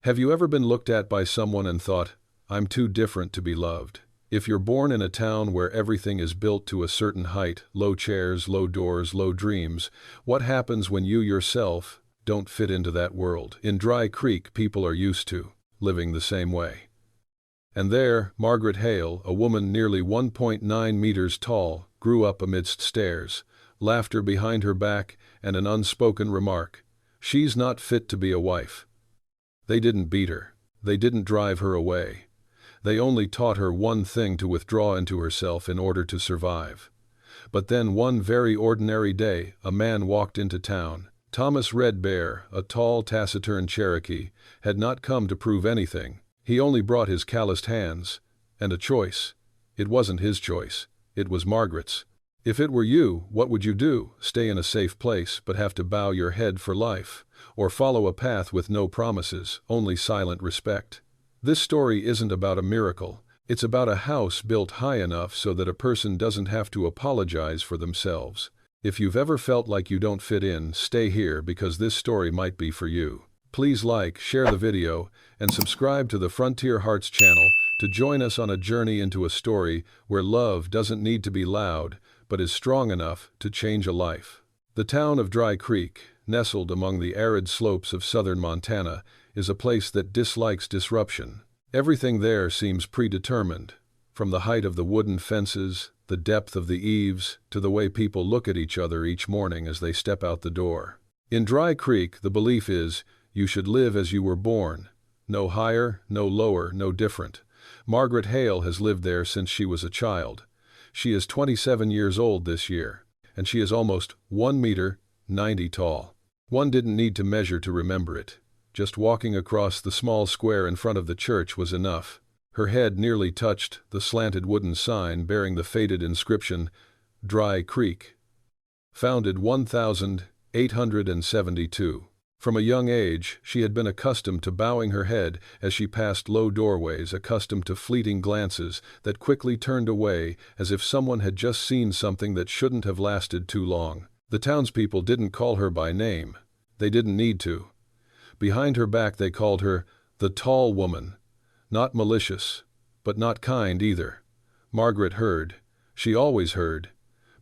Have you ever been looked at by someone and thought, I'm too different to be loved? If you're born in a town where everything is built to a certain height, low chairs, low doors, low dreams, what happens when you yourself don't fit into that world? In Dry Creek, people are used to living the same way. And there, Margaret Hale, a woman nearly 1.9 meters tall, grew up amidst stares, laughter behind her back, and an unspoken remark. She's not fit to be a wife. They didn't beat her. They didn't drive her away. They only taught her one thing: to withdraw into herself in order to survive. But then one very ordinary day, a man walked into town. Thomas Red Bear, a tall, taciturn Cherokee, had not come to prove anything. He only brought his calloused hands, and a choice. It wasn't his choice. It was Margaret's. If it were you, what would you do? Stay in a safe place but have to bow your head for life? Or follow a path with no promises, only silent respect? This story isn't about a miracle. It's about a house built high enough so that a person doesn't have to apologize for themselves. If you've ever felt like you don't fit in, stay here because this story might be for you. Please like, share the video, and subscribe to the Frontier Hearts channel to join us on a journey into a story where love doesn't need to be loud, but is strong enough to change a life. The town of Dry Creek, nestled among the arid slopes of southern Montana, is a place that dislikes disruption. Everything there seems predetermined, from the height of the wooden fences, the depth of the eaves, to the way people look at each other each morning as they step out the door. In Dry Creek, the belief is, you should live as you were born. No higher, no lower, no different. Margaret Hale has lived there since she was a child. She is 27 years old this year, and she is almost 1 meter, 90 tall. One didn't need to measure to remember it. Just walking across the small square in front of the church was enough. Her head nearly touched the slanted wooden sign bearing the faded inscription, Dry Creek. Founded 1872. From a young age, she had been accustomed to bowing her head as she passed low doorways, accustomed to fleeting glances that quickly turned away as if someone had just seen something that shouldn't have lasted too long. The townspeople didn't call her by name. They didn't need to. Behind her back they called her the tall woman. Not malicious, but not kind either. Margaret heard. She always heard.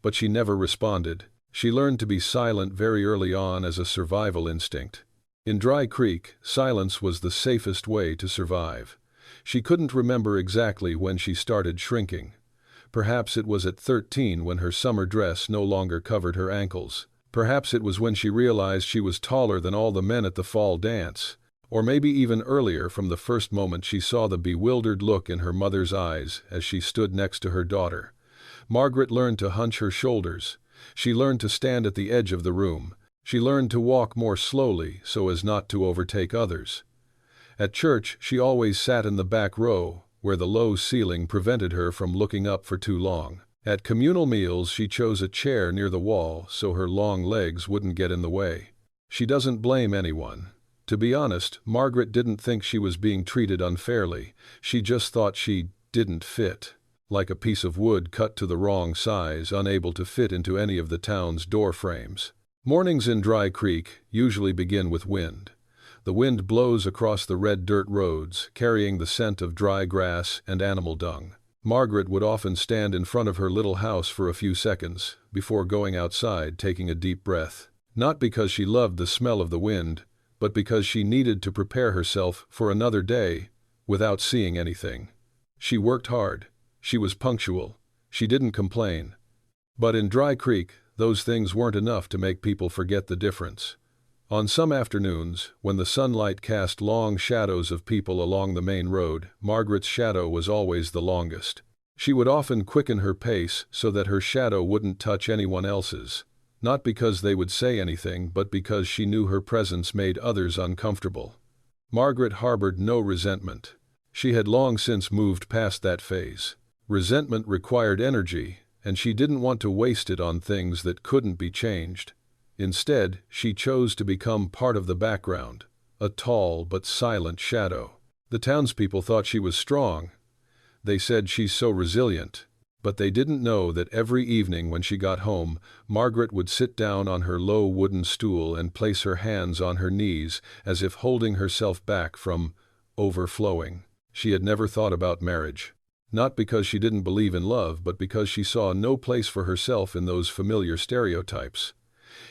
But she never responded. She learned to be silent very early on as a survival instinct. In Dry Creek, silence was the safest way to survive. She couldn't remember exactly when she started shrinking. Perhaps it was at 13 when her summer dress no longer covered her ankles. Perhaps it was when she realized she was taller than all the men at the fall dance. Or maybe even earlier, from the first moment she saw the bewildered look in her mother's eyes as she stood next to her daughter. Margaret learned to hunch her shoulders. She learned to stand at the edge of the room. She learned to walk more slowly so as not to overtake others. At church, she always sat in the back row, where the low ceiling prevented her from looking up for too long. At communal meals, she chose a chair near the wall so her long legs wouldn't get in the way. She doesn't blame anyone. To be honest, Margaret didn't think she was being treated unfairly. She just thought she didn't fit. Like a piece of wood cut to the wrong size, unable to fit into any of the town's door frames. Mornings in Dry Creek usually begin with wind. The wind blows across the red dirt roads, carrying the scent of dry grass and animal dung. Margaret would often stand in front of her little house for a few seconds, before going outside, taking a deep breath. Not because she loved the smell of the wind, but because she needed to prepare herself for another day without seeing anything. She worked hard. She was punctual. She didn't complain. But in Dry Creek, those things weren't enough to make people forget the difference. On some afternoons, when the sunlight cast long shadows of people along the main road, Margaret's shadow was always the longest. She would often quicken her pace so that her shadow wouldn't touch anyone else's. Not because they would say anything, but because she knew her presence made others uncomfortable. Margaret harbored no resentment. She had long since moved past that phase. Resentment required energy, and she didn't want to waste it on things that couldn't be changed. Instead, she chose to become part of the background, a tall but silent shadow. The townspeople thought she was strong. They said she's so resilient. But they didn't know that every evening when she got home, Margaret would sit down on her low wooden stool and place her hands on her knees as if holding herself back from overflowing. She had never thought about marriage. Not because she didn't believe in love, but because she saw no place for herself in those familiar stereotypes.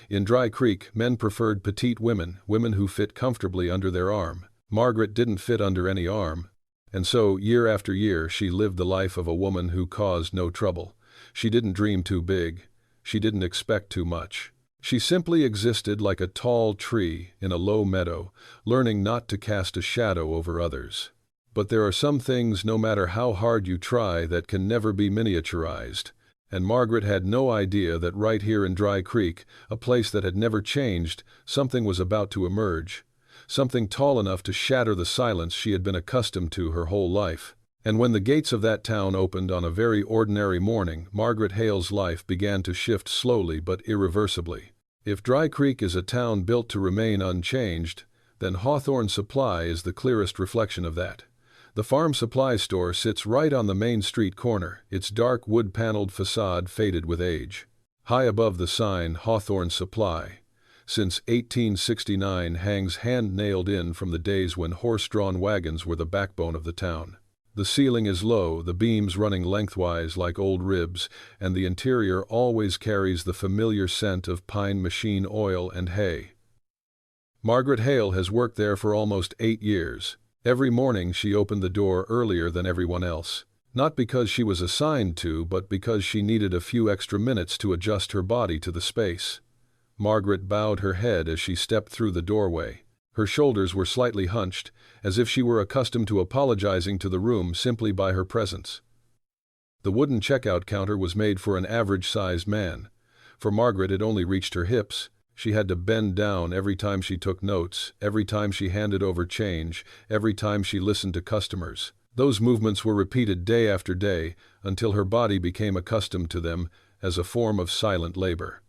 In Dry Creek, men preferred petite women, women who fit comfortably under their arm. Margaret didn't fit under any arm. And so, year after year, she lived the life of a woman who caused no trouble. She didn't dream too big. She didn't expect too much. She simply existed like a tall tree in a low meadow, learning not to cast a shadow over others. But there are some things, no matter how hard you try, that can never be miniaturized. And Margaret had no idea that right here in Dry Creek, a place that had never changed, something was about to emerge. Something tall enough to shatter the silence she had been accustomed to her whole life. And when the gates of that town opened on a very ordinary morning, Margaret Hale's life began to shift slowly but irreversibly. If Dry Creek is a town built to remain unchanged, then Hawthorne Supply is the clearest reflection of that. The farm supply store sits right on the main street corner, its dark wood-paneled facade faded with age. High above the sign, Hawthorne Supply, since 1869, hangs hand-nailed in from the days when horse-drawn wagons were the backbone of the town. The ceiling is low, the beams running lengthwise like old ribs, and the interior always carries the familiar scent of pine machine oil and hay. Margaret Hale has worked there for almost 8 years. Every morning she opened the door earlier than everyone else. Not because she was assigned to, but because she needed a few extra minutes to adjust her body to the space. Margaret bowed her head as she stepped through the doorway. Her shoulders were slightly hunched, as if she were accustomed to apologizing to the room simply by her presence. The wooden checkout counter was made for an average-sized man. For Margaret, it only reached her hips. She had to bend down every time she took notes, every time she handed over change, every time she listened to customers. Those movements were repeated day after day until her body became accustomed to them as a form of silent labor.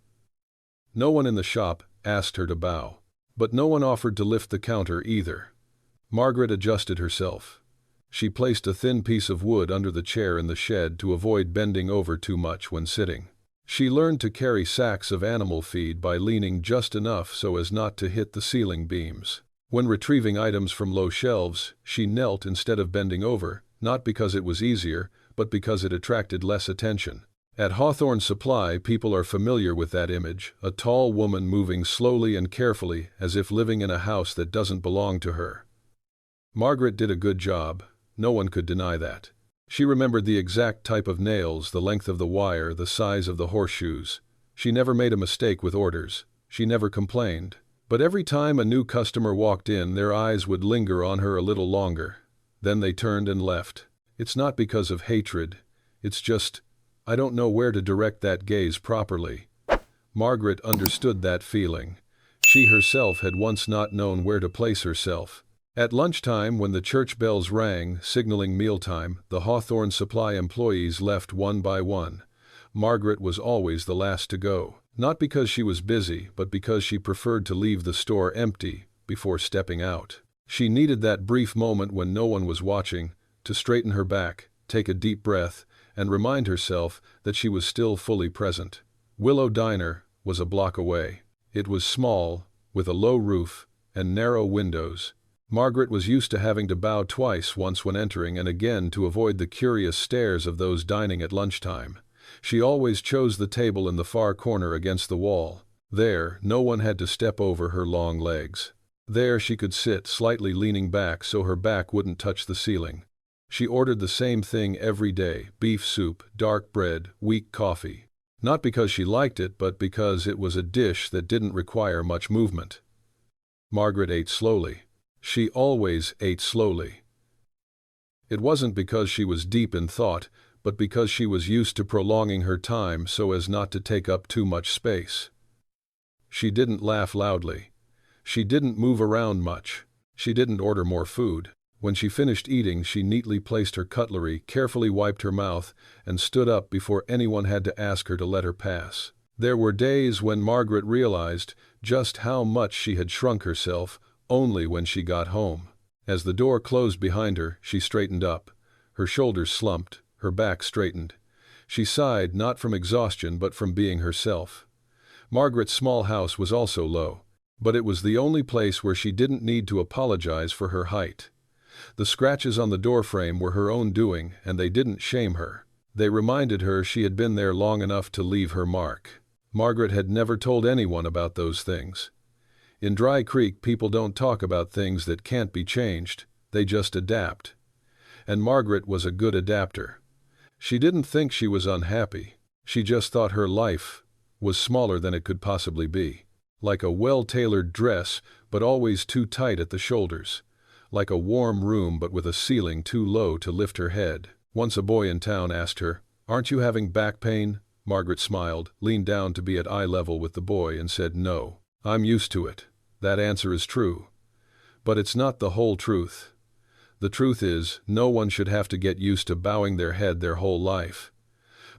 No one in the shop asked her to bow. But no one offered to lift the counter either. Margaret adjusted herself. She placed a thin piece of wood under the chair in the shed to avoid bending over too much when sitting. She learned to carry sacks of animal feed by leaning just enough so as not to hit the ceiling beams. When retrieving items from low shelves, she knelt instead of bending over, not because it was easier, but because it attracted less attention. At Hawthorne Supply, people are familiar with that image, a tall woman moving slowly and carefully as if living in a house that doesn't belong to her. Margaret did a good job. No one could deny that. She remembered the exact type of nails, the length of the wire, the size of the horseshoes. She never made a mistake with orders. She never complained. But every time a new customer walked in, their eyes would linger on her a little longer. Then they turned and left. It's not because of hatred. It's just, I don't know where to direct that gaze properly. Margaret understood that feeling. She herself had once not known where to place herself. At lunchtime, when the church bells rang, signaling mealtime, the Hawthorne Supply employees left one by one. Margaret was always the last to go. Not because she was busy, but because she preferred to leave the store empty before stepping out. She needed that brief moment when no one was watching to straighten her back, take a deep breath, and remind herself that she was still fully present. Willow Diner was a block away. It was small, with a low roof and narrow windows. Margaret was used to having to bow twice, once when entering and again to avoid the curious stares of those dining at lunchtime. She always chose the table in the far corner against the wall. There, no one had to step over her long legs. There she could sit, slightly leaning back so her back wouldn't touch the ceiling. She ordered the same thing every day: beef soup, dark bread, weak coffee. Not because she liked it, but because it was a dish that didn't require much movement. Margaret ate slowly. She always ate slowly. It wasn't because she was deep in thought, but because she was used to prolonging her time so as not to take up too much space. She didn't laugh loudly. She didn't move around much. She didn't order more food. When she finished eating, she neatly placed her cutlery, carefully wiped her mouth, and stood up before anyone had to ask her to let her pass. There were days when Margaret realized just how much she had shrunk herself only when she got home. As the door closed behind her, she straightened up. Her shoulders slumped, her back straightened. She sighed not from exhaustion but from being herself. Margaret's small house was also low, but it was the only place where she didn't need to apologize for her height. The scratches on the doorframe were her own doing, and they didn't shame her. They reminded her she had been there long enough to leave her mark. Margaret had never told anyone about those things. In Dry Creek, people don't talk about things that can't be changed, they just adapt. And Margaret was a good adapter. She didn't think she was unhappy. She just thought her life was smaller than it could possibly be. Like a well-tailored dress, but always too tight at the shoulders. Like a warm room but with a ceiling too low to lift her head. Once a boy in town asked her, "Aren't you having back pain?" Margaret smiled, leaned down to be at eye level with the boy and said, "No, I'm used to it." That answer is true. But it's not the whole truth. The truth is, no one should have to get used to bowing their head their whole life.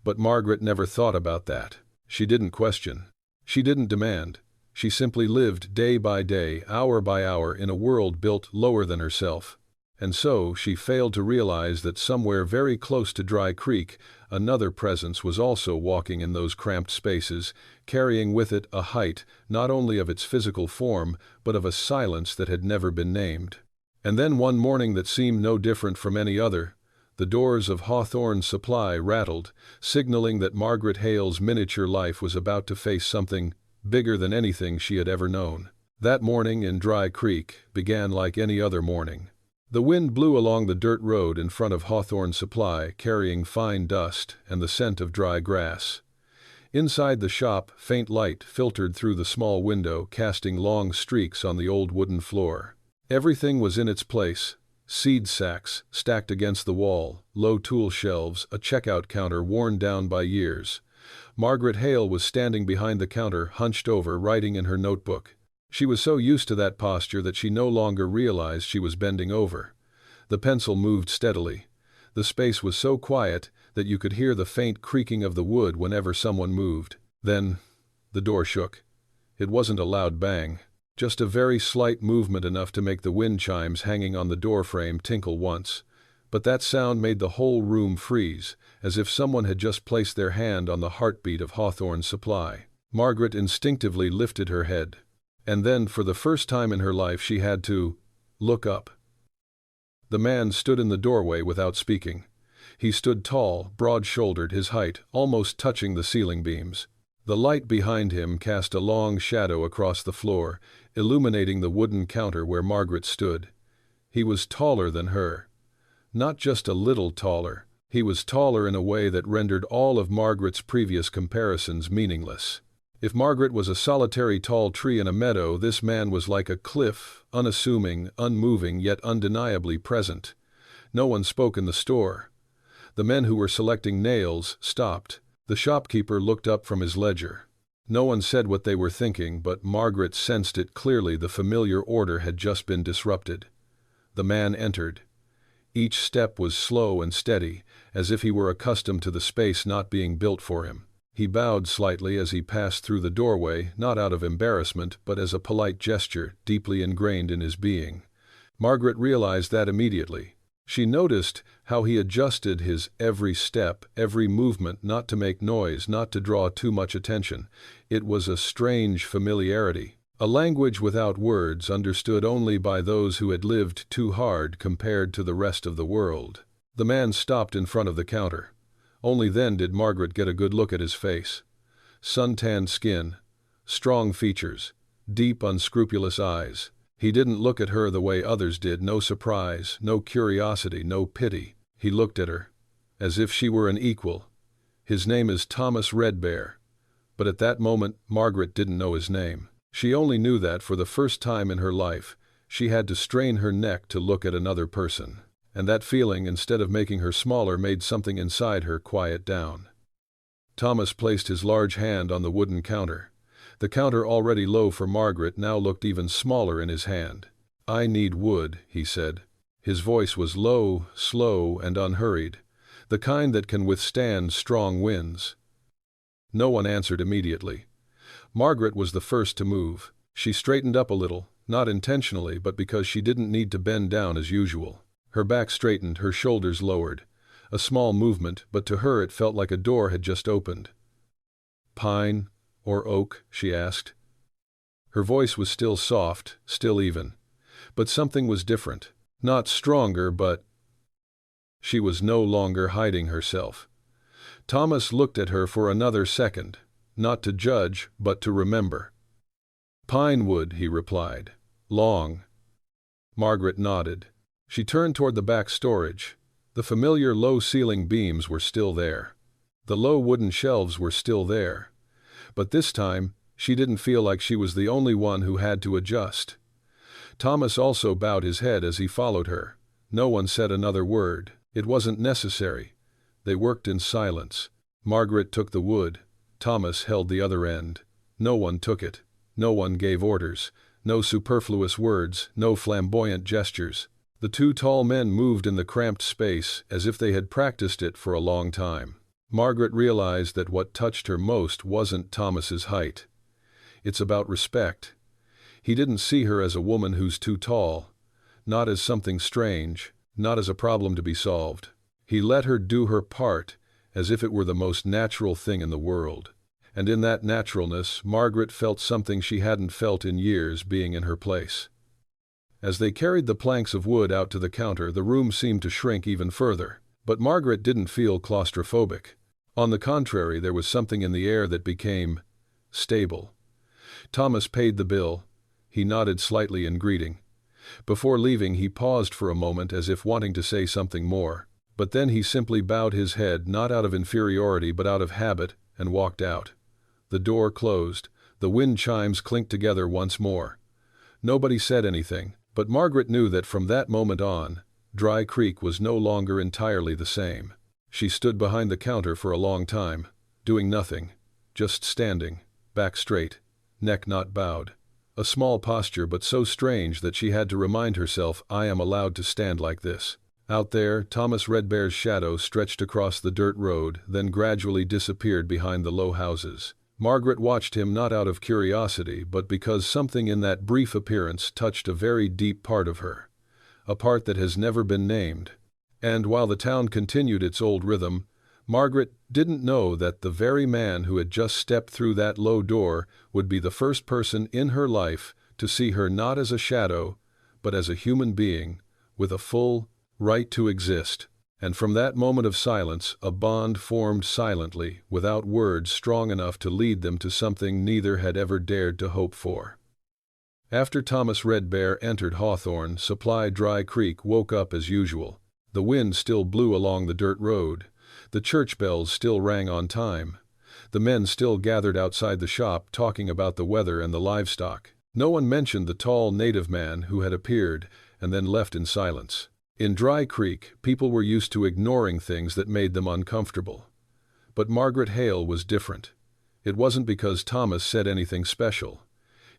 But Margaret never thought about that. She didn't question. She didn't demand. She simply lived day by day, hour by hour in a world built lower than herself. And so she failed to realize that somewhere very close to Dry Creek, another presence was also walking in those cramped spaces, carrying with it a height not only of its physical form, but of a silence that had never been named. And then one morning that seemed no different from any other, the doors of Hawthorne's Supply rattled, signaling that Margaret Hale's miniature life was about to face something bigger than anything she had ever known. That morning in Dry Creek began like any other morning. The wind blew along the dirt road in front of Hawthorne's Supply, carrying fine dust and the scent of dry grass. Inside the shop, faint light filtered through the small window, casting long streaks on the old wooden floor. Everything was in its place. Seed sacks stacked against the wall, low tool shelves, a checkout counter worn down by years. Margaret Hale was standing behind the counter, hunched over, writing in her notebook. She was so used to that posture that she no longer realized she was bending over. The pencil moved steadily. The space was so quiet that you could hear the faint creaking of the wood whenever someone moved. Then, the door shook. It wasn't a loud bang, just a very slight movement enough to make the wind chimes hanging on the doorframe tinkle once. But that sound made the whole room freeze, as if someone had just placed their hand on the heartbeat of Hawthorne's Supply. Margaret instinctively lifted her head. And then, for the first time in her life, she had to look up. The man stood in the doorway without speaking. He stood tall, broad-shouldered, his height almost touching the ceiling beams. The light behind him cast a long shadow across the floor, illuminating the wooden counter where Margaret stood. He was taller than her. Not just a little taller. He was taller in a way that rendered all of Margaret's previous comparisons meaningless. If Margaret was a solitary tall tree in a meadow, this man was like a cliff, unassuming, unmoving, yet undeniably present. No one spoke in the store. The men who were selecting nails stopped. The shopkeeper looked up from his ledger. No one said what they were thinking, but Margaret sensed it clearly. The familiar order had just been disrupted. The man entered. Each step was slow and steady, as if he were accustomed to the space not being built for him. He bowed slightly as he passed through the doorway, not out of embarrassment, but as a polite gesture, deeply ingrained in his being. Margaret realized that immediately. She noticed how he adjusted his every step, every movement, not to make noise, not to draw too much attention. It was a strange familiarity, a language without words, understood only by those who had lived too hard compared to the rest of the world. The man stopped in front of the counter. Only then did Margaret get a good look at his face. Sun-tanned skin, strong features, deep, unscrupulous eyes. He didn't look at her the way others did, no surprise, no curiosity, no pity. He looked at her, as if she were an equal. His name is Thomas Redbear. But at that moment, Margaret didn't know his name. She only knew that, for the first time in her life, she had to strain her neck to look at another person. And that feeling, instead of making her smaller, made something inside her quiet down. Thomas placed his large hand on the wooden counter. The counter, already low for Margaret, now looked even smaller in his hand. "I need wood," he said. His voice was low, slow, and unhurried, the kind that can withstand strong winds. No one answered immediately. Margaret was the first to move. She straightened up a little, not intentionally, but because she didn't need to bend down as usual. Her back straightened, her shoulders lowered. A small movement, but to her it felt like a door had just opened. "Pine or oak?" she asked. Her voice was still soft, still even. But something was different. Not stronger, but... She was no longer hiding herself. Thomas looked at her for another second, not to judge, but to remember. "Pine wood," he replied. "Long." Margaret nodded. She turned toward the back storage. The familiar low-ceiling beams were still there. The low wooden shelves were still there. But this time, she didn't feel like she was the only one who had to adjust. Thomas also bowed his head as he followed her. No one said another word. It wasn't necessary. They worked in silence. Margaret took the wood. Thomas held the other end. No one took it. No one gave orders. No superfluous words, no flamboyant gestures. The two tall men moved in the cramped space as if they had practiced it for a long time. Margaret realized that what touched her most wasn't Thomas's height. It's about respect. He didn't see her as a woman who's too tall, not as something strange, not as a problem to be solved. He let her do her part as if it were the most natural thing in the world. And in that naturalness, Margaret felt something she hadn't felt in years, being in her place. As they carried the planks of wood out to the counter, the room seemed to shrink even further. But Margaret didn't feel claustrophobic. On the contrary, there was something in the air that became stable. Thomas paid the bill. He nodded slightly in greeting. Before leaving, he paused for a moment as if wanting to say something more. But then he simply bowed his head, not out of inferiority but out of habit, and walked out. The door closed. The wind chimes clinked together once more. Nobody said anything, but Margaret knew that from that moment on, Dry Creek was no longer entirely the same. She stood behind the counter for a long time, doing nothing, just standing, back straight, neck not bowed. A small posture, but so strange that she had to remind herself, I am allowed to stand like this. Out there, Thomas Redbear's shadow stretched across the dirt road, then gradually disappeared behind the low houses. Margaret watched him not out of curiosity, but because something in that brief appearance touched a very deep part of her, a part that has never been named. And while the town continued its old rhythm, Margaret didn't know that the very man who had just stepped through that low door would be the first person in her life to see her not as a shadow, but as a human being, with a full right to exist. And from that moment of silence, a bond formed silently, without words strong enough to lead them to something neither had ever dared to hope for. After Thomas Redbear entered Hawthorne, Supply Dry Creek woke up as usual. The wind still blew along the dirt road. The church bells still rang on time. The men still gathered outside the shop talking about the weather and the livestock. No one mentioned the tall native man who had appeared and then left in silence. In Dry Creek, people were used to ignoring things that made them uncomfortable. But Margaret Hale was different. It wasn't because Thomas said anything special.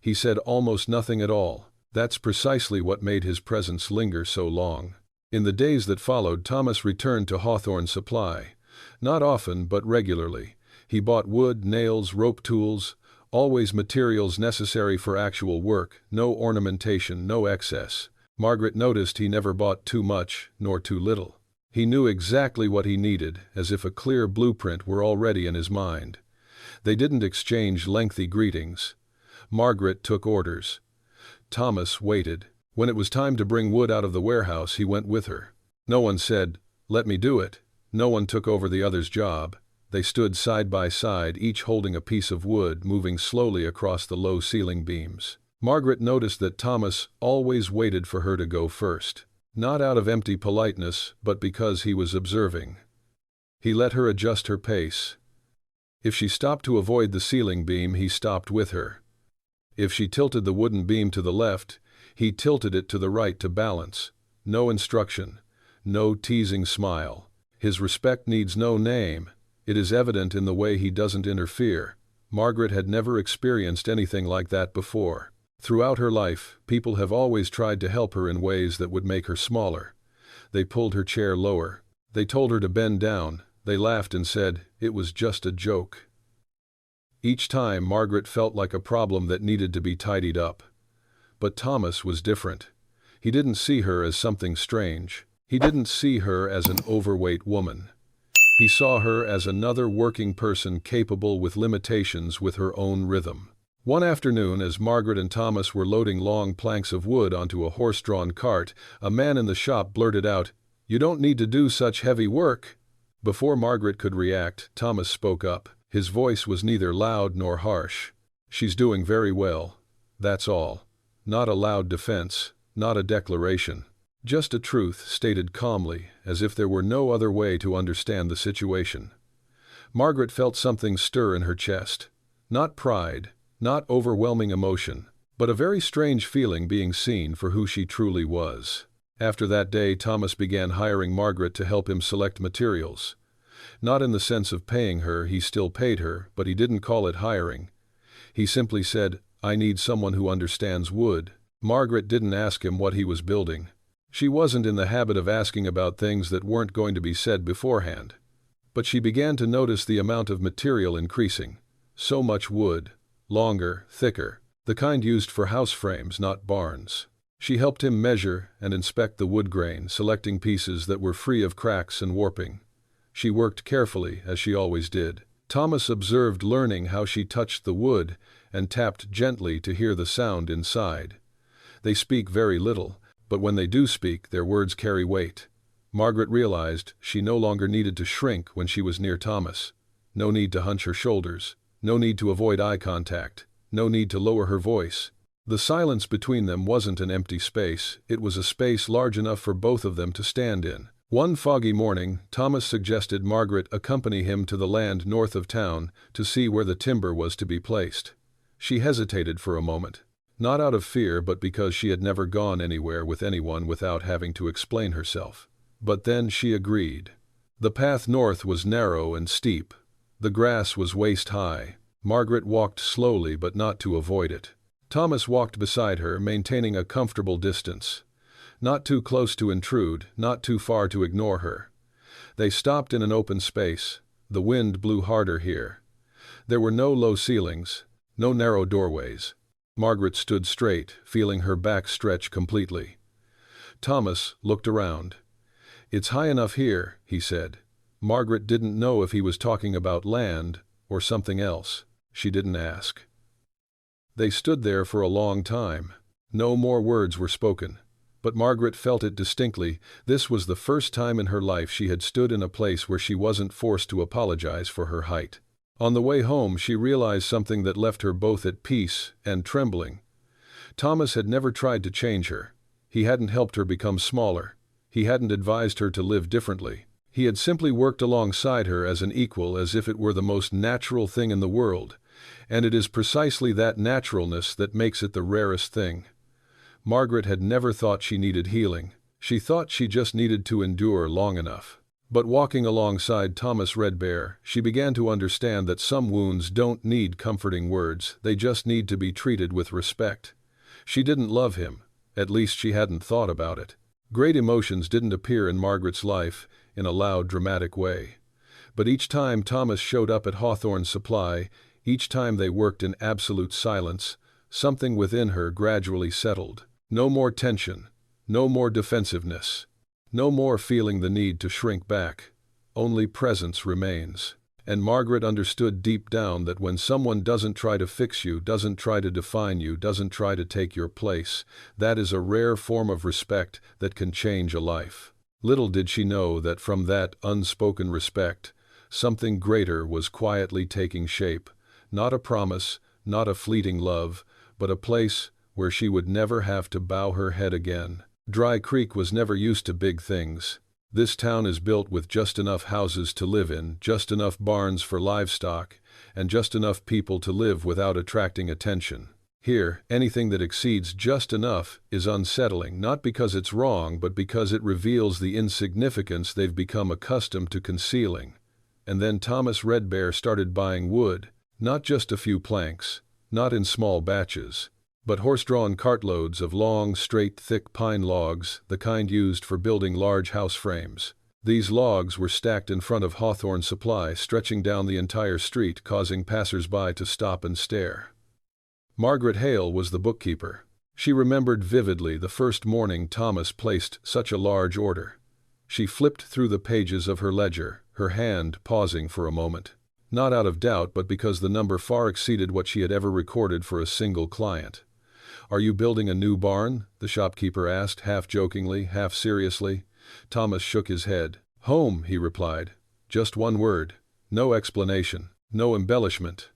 He said almost nothing at all. That's precisely what made his presence linger so long. In the days that followed, Thomas returned to Hawthorne Supply. Not often, but regularly. He bought wood, nails, rope tools, always materials necessary for actual work, no ornamentation, no excess. Margaret noticed he never bought too much, nor too little. He knew exactly what he needed, as if a clear blueprint were already in his mind. They didn't exchange lengthy greetings. Margaret took orders. Thomas waited. When it was time to bring wood out of the warehouse, he went with her. No one said, "Let me do it." No one took over the other's job. They stood side by side, each holding a piece of wood, moving slowly across the low ceiling beams. Margaret noticed that Thomas always waited for her to go first. Not out of empty politeness, but because he was observing. He let her adjust her pace. If she stopped to avoid the ceiling beam, he stopped with her. If she tilted the wooden beam to the left, he tilted it to the right to balance. No instruction, no teasing smile. His respect needs no name. It is evident in the way he doesn't interfere. Margaret had never experienced anything like that before. Throughout her life, people have always tried to help her in ways that would make her smaller. They pulled her chair lower. They told her to bend down. They laughed and said, it was just a joke. Each time, Margaret felt like a problem that needed to be tidied up. But Thomas was different. He didn't see her as something strange. He didn't see her as an overweight woman. He saw her as another working person capable with limitations with her own rhythm. One afternoon, as Margaret and Thomas were loading long planks of wood onto a horse-drawn cart, a man in the shop blurted out, "You don't need to do such heavy work." Before Margaret could react, Thomas spoke up. His voice was neither loud nor harsh. "She's doing very well. That's all. Not a loud defense, not a declaration. Just a truth stated calmly, as if there were no other way to understand the situation." Margaret felt something stir in her chest. Not pride, not overwhelming emotion, but a very strange feeling being seen for who she truly was. After that day, Thomas began hiring Margaret to help him select materials. Not in the sense of paying her, he still paid her, but he didn't call it hiring. He simply said, "I need someone who understands wood." Margaret didn't ask him what he was building. She wasn't in the habit of asking about things that weren't going to be said beforehand. But she began to notice the amount of material increasing. So much wood. Longer, thicker. The kind used for house frames, not barns. She helped him measure and inspect the wood grain, selecting pieces that were free of cracks and warping. She worked carefully, as she always did. Thomas observed, learning how she touched the wood and tapped gently to hear the sound inside. They speak very little, but when they do speak, their words carry weight. Margaret realized she no longer needed to shrink when she was near Thomas. No need to hunch her shoulders. No need to avoid eye contact. No need to lower her voice. The silence between them wasn't an empty space, it was a space large enough for both of them to stand in. One foggy morning, Thomas suggested Margaret accompany him to the land north of town to see where the timber was to be placed. She hesitated for a moment. Not out of fear, but because she had never gone anywhere with anyone without having to explain herself. But then she agreed. The path north was narrow and steep. The grass was waist-high. Margaret walked slowly, but not to avoid it. Thomas walked beside her, maintaining a comfortable distance. Not too close to intrude, not too far to ignore her. They stopped in an open space. The wind blew harder here. There were no low ceilings, no narrow doorways. Margaret stood straight, feeling her back stretch completely. Thomas looked around. "It's high enough here," he said. Margaret didn't know if he was talking about land or something else. She didn't ask. They stood there for a long time. No more words were spoken. But Margaret felt it distinctly. This was the first time in her life she had stood in a place where she wasn't forced to apologize for her height. On the way home, she realized something that left her both at peace and trembling. Thomas had never tried to change her. He hadn't helped her become smaller. He hadn't advised her to live differently. He had simply worked alongside her as an equal, as if it were the most natural thing in the world. And it is precisely that naturalness that makes it the rarest thing. Margaret had never thought she needed healing. She thought she just needed to endure long enough. But walking alongside Thomas Redbear, she began to understand that some wounds don't need comforting words, they just need to be treated with respect. She didn't love him. At least she hadn't thought about it. Great emotions didn't appear in Margaret's life in a loud, dramatic way. But each time Thomas showed up at Hawthorne's Supply, each time they worked in absolute silence, something within her gradually settled. No more tension, no more defensiveness, no more feeling the need to shrink back. Only presence remains. And Margaret understood deep down that when someone doesn't try to fix you, doesn't try to define you, doesn't try to take your place, that is a rare form of respect that can change a life. Little did she know that from that unspoken respect, something greater was quietly taking shape. Not a promise, not a fleeting love, but a place where she would never have to bow her head again. Dry Creek was never used to big things. This town is built with just enough houses to live in, just enough barns for livestock, and just enough people to live without attracting attention. Here, anything that exceeds just enough is unsettling, not because it's wrong, but because it reveals the insignificance they've become accustomed to concealing. And then Thomas Redbear started buying wood, not just a few planks, not in small batches, but horse-drawn cartloads of long, straight, thick pine logs, the kind used for building large house frames. These logs were stacked in front of Hawthorne's Supply, stretching down the entire street, causing passers-by to stop and stare. Margaret Hale was the bookkeeper. She remembered vividly the first morning Thomas placed such a large order. She flipped through the pages of her ledger, her hand pausing for a moment. Not out of doubt, but because the number far exceeded what she had ever recorded for a single client. "Are you building a new barn?" the shopkeeper asked, half jokingly, half seriously. Thomas shook his head. "Home," he replied. Just one word. No explanation. No embellishment.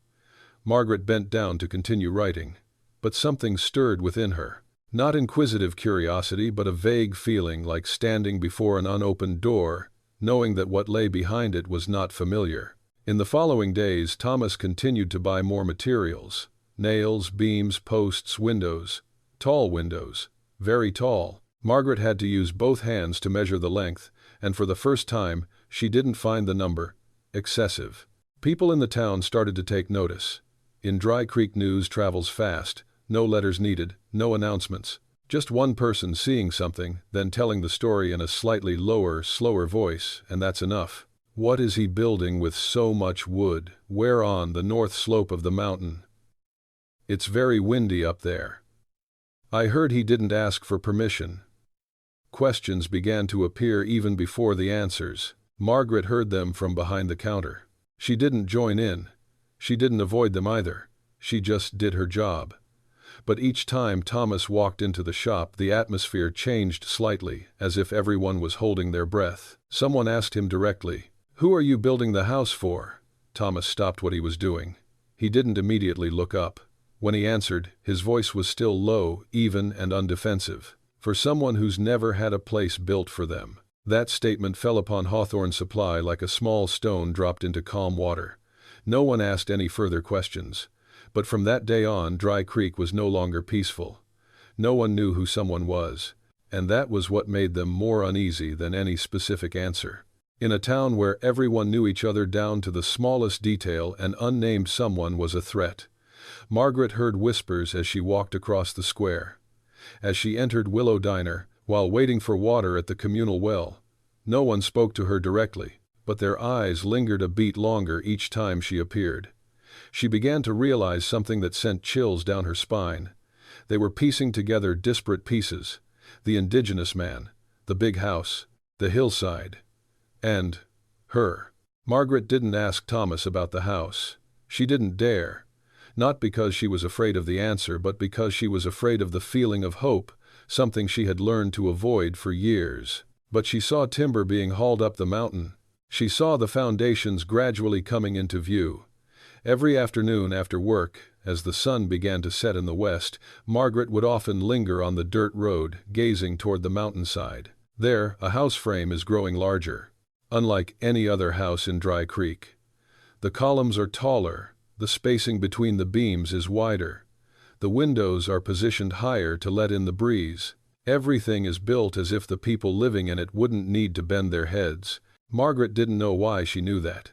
Margaret bent down to continue writing. But something stirred within her. Not inquisitive curiosity, but a vague feeling like standing before an unopened door, knowing that what lay behind it was not familiar. In the following days, Thomas continued to buy more materials. Nails, beams, posts, windows. Tall windows. Very tall. Margaret had to use both hands to measure the length, and for the first time, she didn't find the number excessive. People in the town started to take notice. In Dry Creek, news travels fast. No letters needed, no announcements. Just one person seeing something, then telling the story in a slightly lower, slower voice, and that's enough. "What is he building with so much wood? Where on the north slope of the mountain? It's very windy up there. I heard he didn't ask for permission." Questions began to appear even before the answers. Margaret heard them from behind the counter. She didn't join in. She didn't avoid them either. She just did her job. But each time Thomas walked into the shop, the atmosphere changed slightly, as if everyone was holding their breath. Someone asked him directly, "Who are you building the house for?" Thomas stopped what he was doing. He didn't immediately look up. When he answered, his voice was still low, even, and undefensive. "For someone who's never had a place built for them." That statement fell upon Hawthorne Supply like a small stone dropped into calm water. No one asked any further questions. But from that day on, Dry Creek was no longer peaceful. No one knew who someone was, and that was what made them more uneasy than any specific answer. In a town where everyone knew each other down to the smallest detail, an unnamed someone was a threat. Margaret heard whispers as she walked across the square. As she entered Willow Diner, while waiting for water at the communal well, no one spoke to her directly, but their eyes lingered a beat longer each time she appeared. She began to realize something that sent chills down her spine. They were piecing together disparate pieces. The indigenous man, the big house, the hillside, and her. Margaret didn't ask Thomas about the house. She didn't dare. Not because she was afraid of the answer, but because she was afraid of the feeling of hope, something she had learned to avoid for years. But she saw timber being hauled up the mountain. She saw the foundations gradually coming into view. Every afternoon after work, as the sun began to set in the west, Margaret would often linger on the dirt road, gazing toward the mountainside. There, a house frame is growing larger. Unlike any other house in Dry Creek. The columns are taller, the spacing between the beams is wider. The windows are positioned higher to let in the breeze. Everything is built as if the people living in it wouldn't need to bend their heads. Margaret didn't know why she knew that.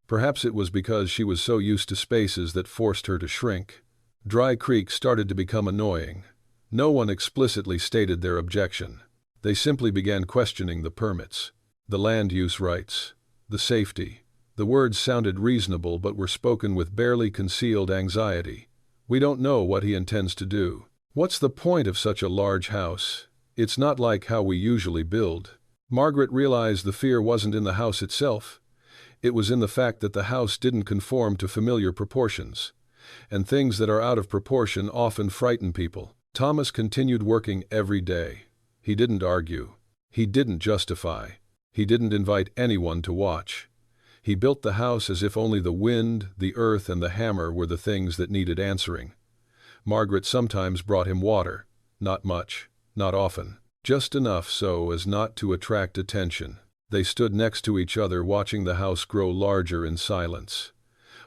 Perhaps it was because she was so used to spaces that forced her to shrink. Dry Creek started to become annoying. No one explicitly stated their objection. They simply began questioning the permits, the land use rights, the safety. The words sounded reasonable but were spoken with barely concealed anxiety. "We don't know what he intends to do. What's the point of such a large house? It's not like how we usually build." Margaret realized the fear wasn't in the house itself. It was in the fact that the house didn't conform to familiar proportions. And things that are out of proportion often frighten people. Thomas continued working every day. He didn't argue. He didn't justify. He didn't invite anyone to watch. He built the house as if only the wind, the earth, and the hammer were the things that needed answering. Margaret sometimes brought him water. Not much, not often. Just enough so as not to attract attention. They stood next to each other watching the house grow larger in silence.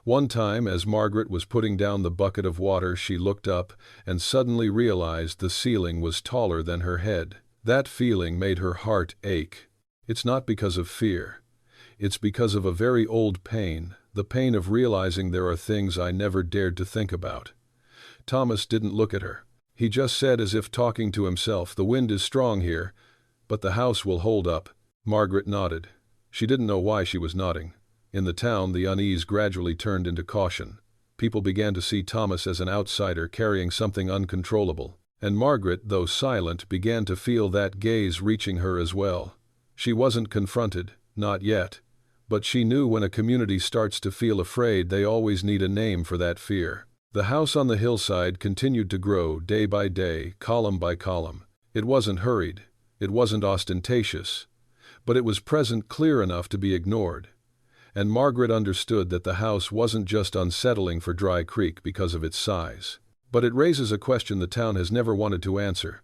One time, as Margaret was putting down the bucket of water, she looked up and suddenly realized the ceiling was taller than her head. That feeling made her heart ache. It's not because of fear. It's because of a very old pain, the pain of realizing there are things I never dared to think about. Thomas didn't look at her. He just said, as if talking to himself, "The wind is strong here, but the house will hold up." Margaret nodded. She didn't know why she was nodding. In the town, the unease gradually turned into caution. People began to see Thomas as an outsider carrying something uncontrollable. And Margaret, though silent, began to feel that gaze reaching her as well. She wasn't confronted, not yet. But she knew when a community starts to feel afraid, they always need a name for that fear. The house on the hillside continued to grow day by day, column by column. It wasn't hurried. It wasn't ostentatious. But it was present, clear enough to be ignored. And Margaret understood that the house wasn't just unsettling for Dry Creek because of its size. But it raises a question the town has never wanted to answer.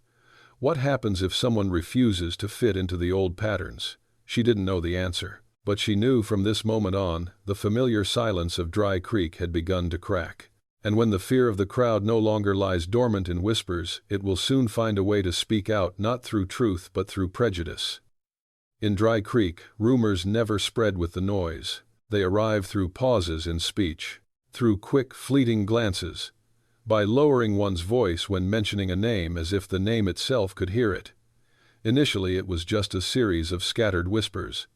What happens if someone refuses to fit into the old patterns? She didn't know the answer. But she knew from this moment on, the familiar silence of Dry Creek had begun to crack. And when the fear of the crowd no longer lies dormant in whispers, it will soon find a way to speak out, not through truth but through prejudice. In Dry Creek, rumors never spread with the noise. They arrive through pauses in speech, through quick, fleeting glances, by lowering one's voice when mentioning a name as if the name itself could hear it. Initially, it was just a series of scattered whispers.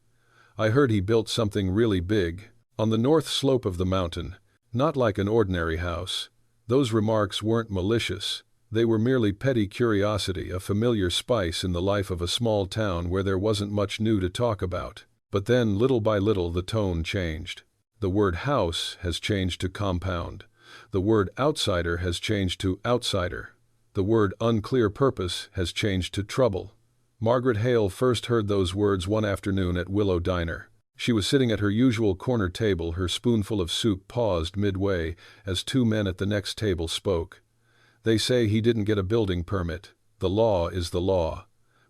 I heard he built something really big, on the north slope of the mountain, not like an ordinary house. Those remarks weren't malicious. They were merely petty curiosity, a familiar spice in the life of a small town where there wasn't much new to talk about. But then, little by little, the tone changed. The word house has changed to compound. The word outsider has changed to outsider. The word unclear purpose has changed to trouble. Margaret Hale first heard those words one afternoon at Willow Diner. She was sitting at her usual corner table, her spoonful of soup paused midway as two men at the next table spoke. They say he didn't get a building permit. The law is the law.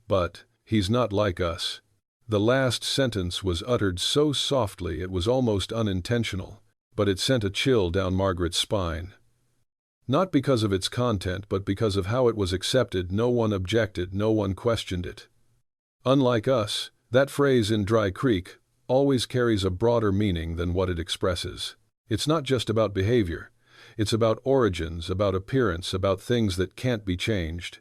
But he's not like us. The last sentence was uttered so softly it was almost unintentional, but it sent a chill down Margaret's spine. Not because of its content, but because of how it was accepted. No one objected, no one questioned it. Unlike us, that phrase in Dry Creek always carries a broader meaning than what it expresses. It's not just about behavior. It's about origins, about appearance, about things that can't be changed.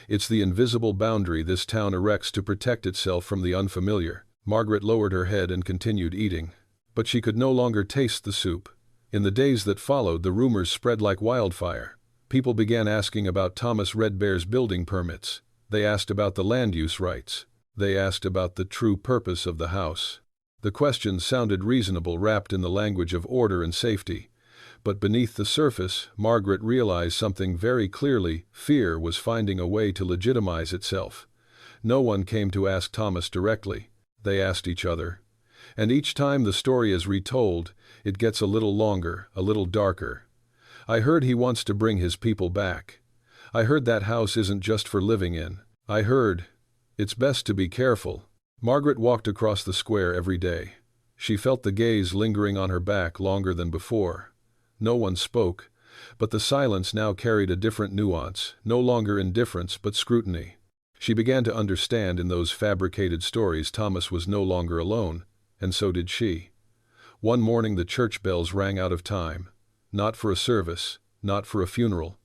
It's the invisible boundary this town erects to protect itself from the unfamiliar. Margaret lowered her head and continued eating. But she could no longer taste the soup. In the days that followed, the rumors spread like wildfire. People began asking about Thomas Red Bear's building permits. They asked about the land use rights. They asked about the true purpose of the house. The questions sounded reasonable, wrapped in the language of order and safety. But beneath the surface, Margaret realized something very clearly. Fear was finding a way to legitimize itself. No one came to ask Thomas directly. They asked each other. And each time the story is retold, it gets a little longer, a little darker. I heard he wants to bring his people back. I heard that house isn't just for living in. I heard it's best to be careful. Margaret walked across the square every day. She felt the gaze lingering on her back longer than before. No one spoke, but the silence now carried a different nuance, no longer indifference but scrutiny. She began to understand in those fabricated stories Thomas was no longer alone, and so did she. One morning the church bells rang out of time, not for a service, not for a funeral,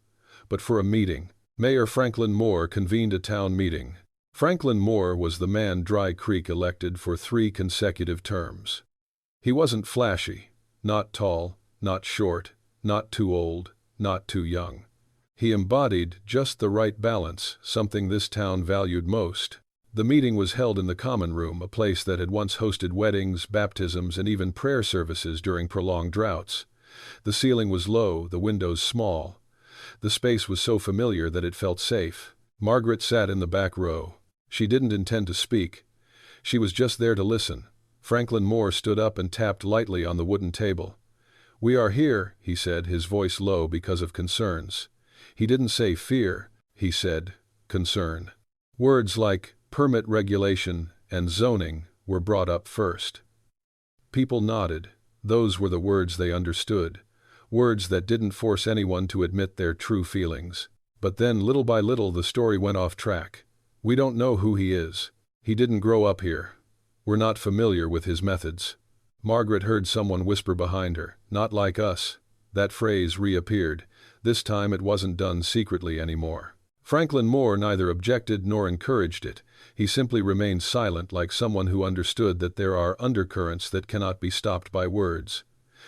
but for a meeting. Mayor Franklin Moore convened a town meeting. Franklin Moore was the man Dry Creek elected for 3 consecutive terms. He wasn't flashy, not tall, not short, not too old, not too young. He embodied just the right balance, something this town valued most. The meeting was held in the common room, a place that had once hosted weddings, baptisms, and even prayer services during prolonged droughts. The ceiling was low, the windows small. The space was so familiar that it felt safe. Margaret sat in the back row. She didn't intend to speak. She was just there to listen. Franklin Moore stood up and tapped lightly on the wooden table. "We are here," he said, his voice low because of concerns. He didn't say fear, he said concern. Words like permit regulation and zoning were brought up first. People nodded. Those were the words they understood. Words that didn't force anyone to admit their true feelings. But then, little by little, the story went off track. "We don't know who he is. He didn't grow up here. We're not familiar with his methods." Margaret heard someone whisper behind her, "Not like us." That phrase reappeared. This time it wasn't done secretly anymore. Franklin Moore neither objected nor encouraged it. He simply remained silent, like someone who understood that there are undercurrents that cannot be stopped by words.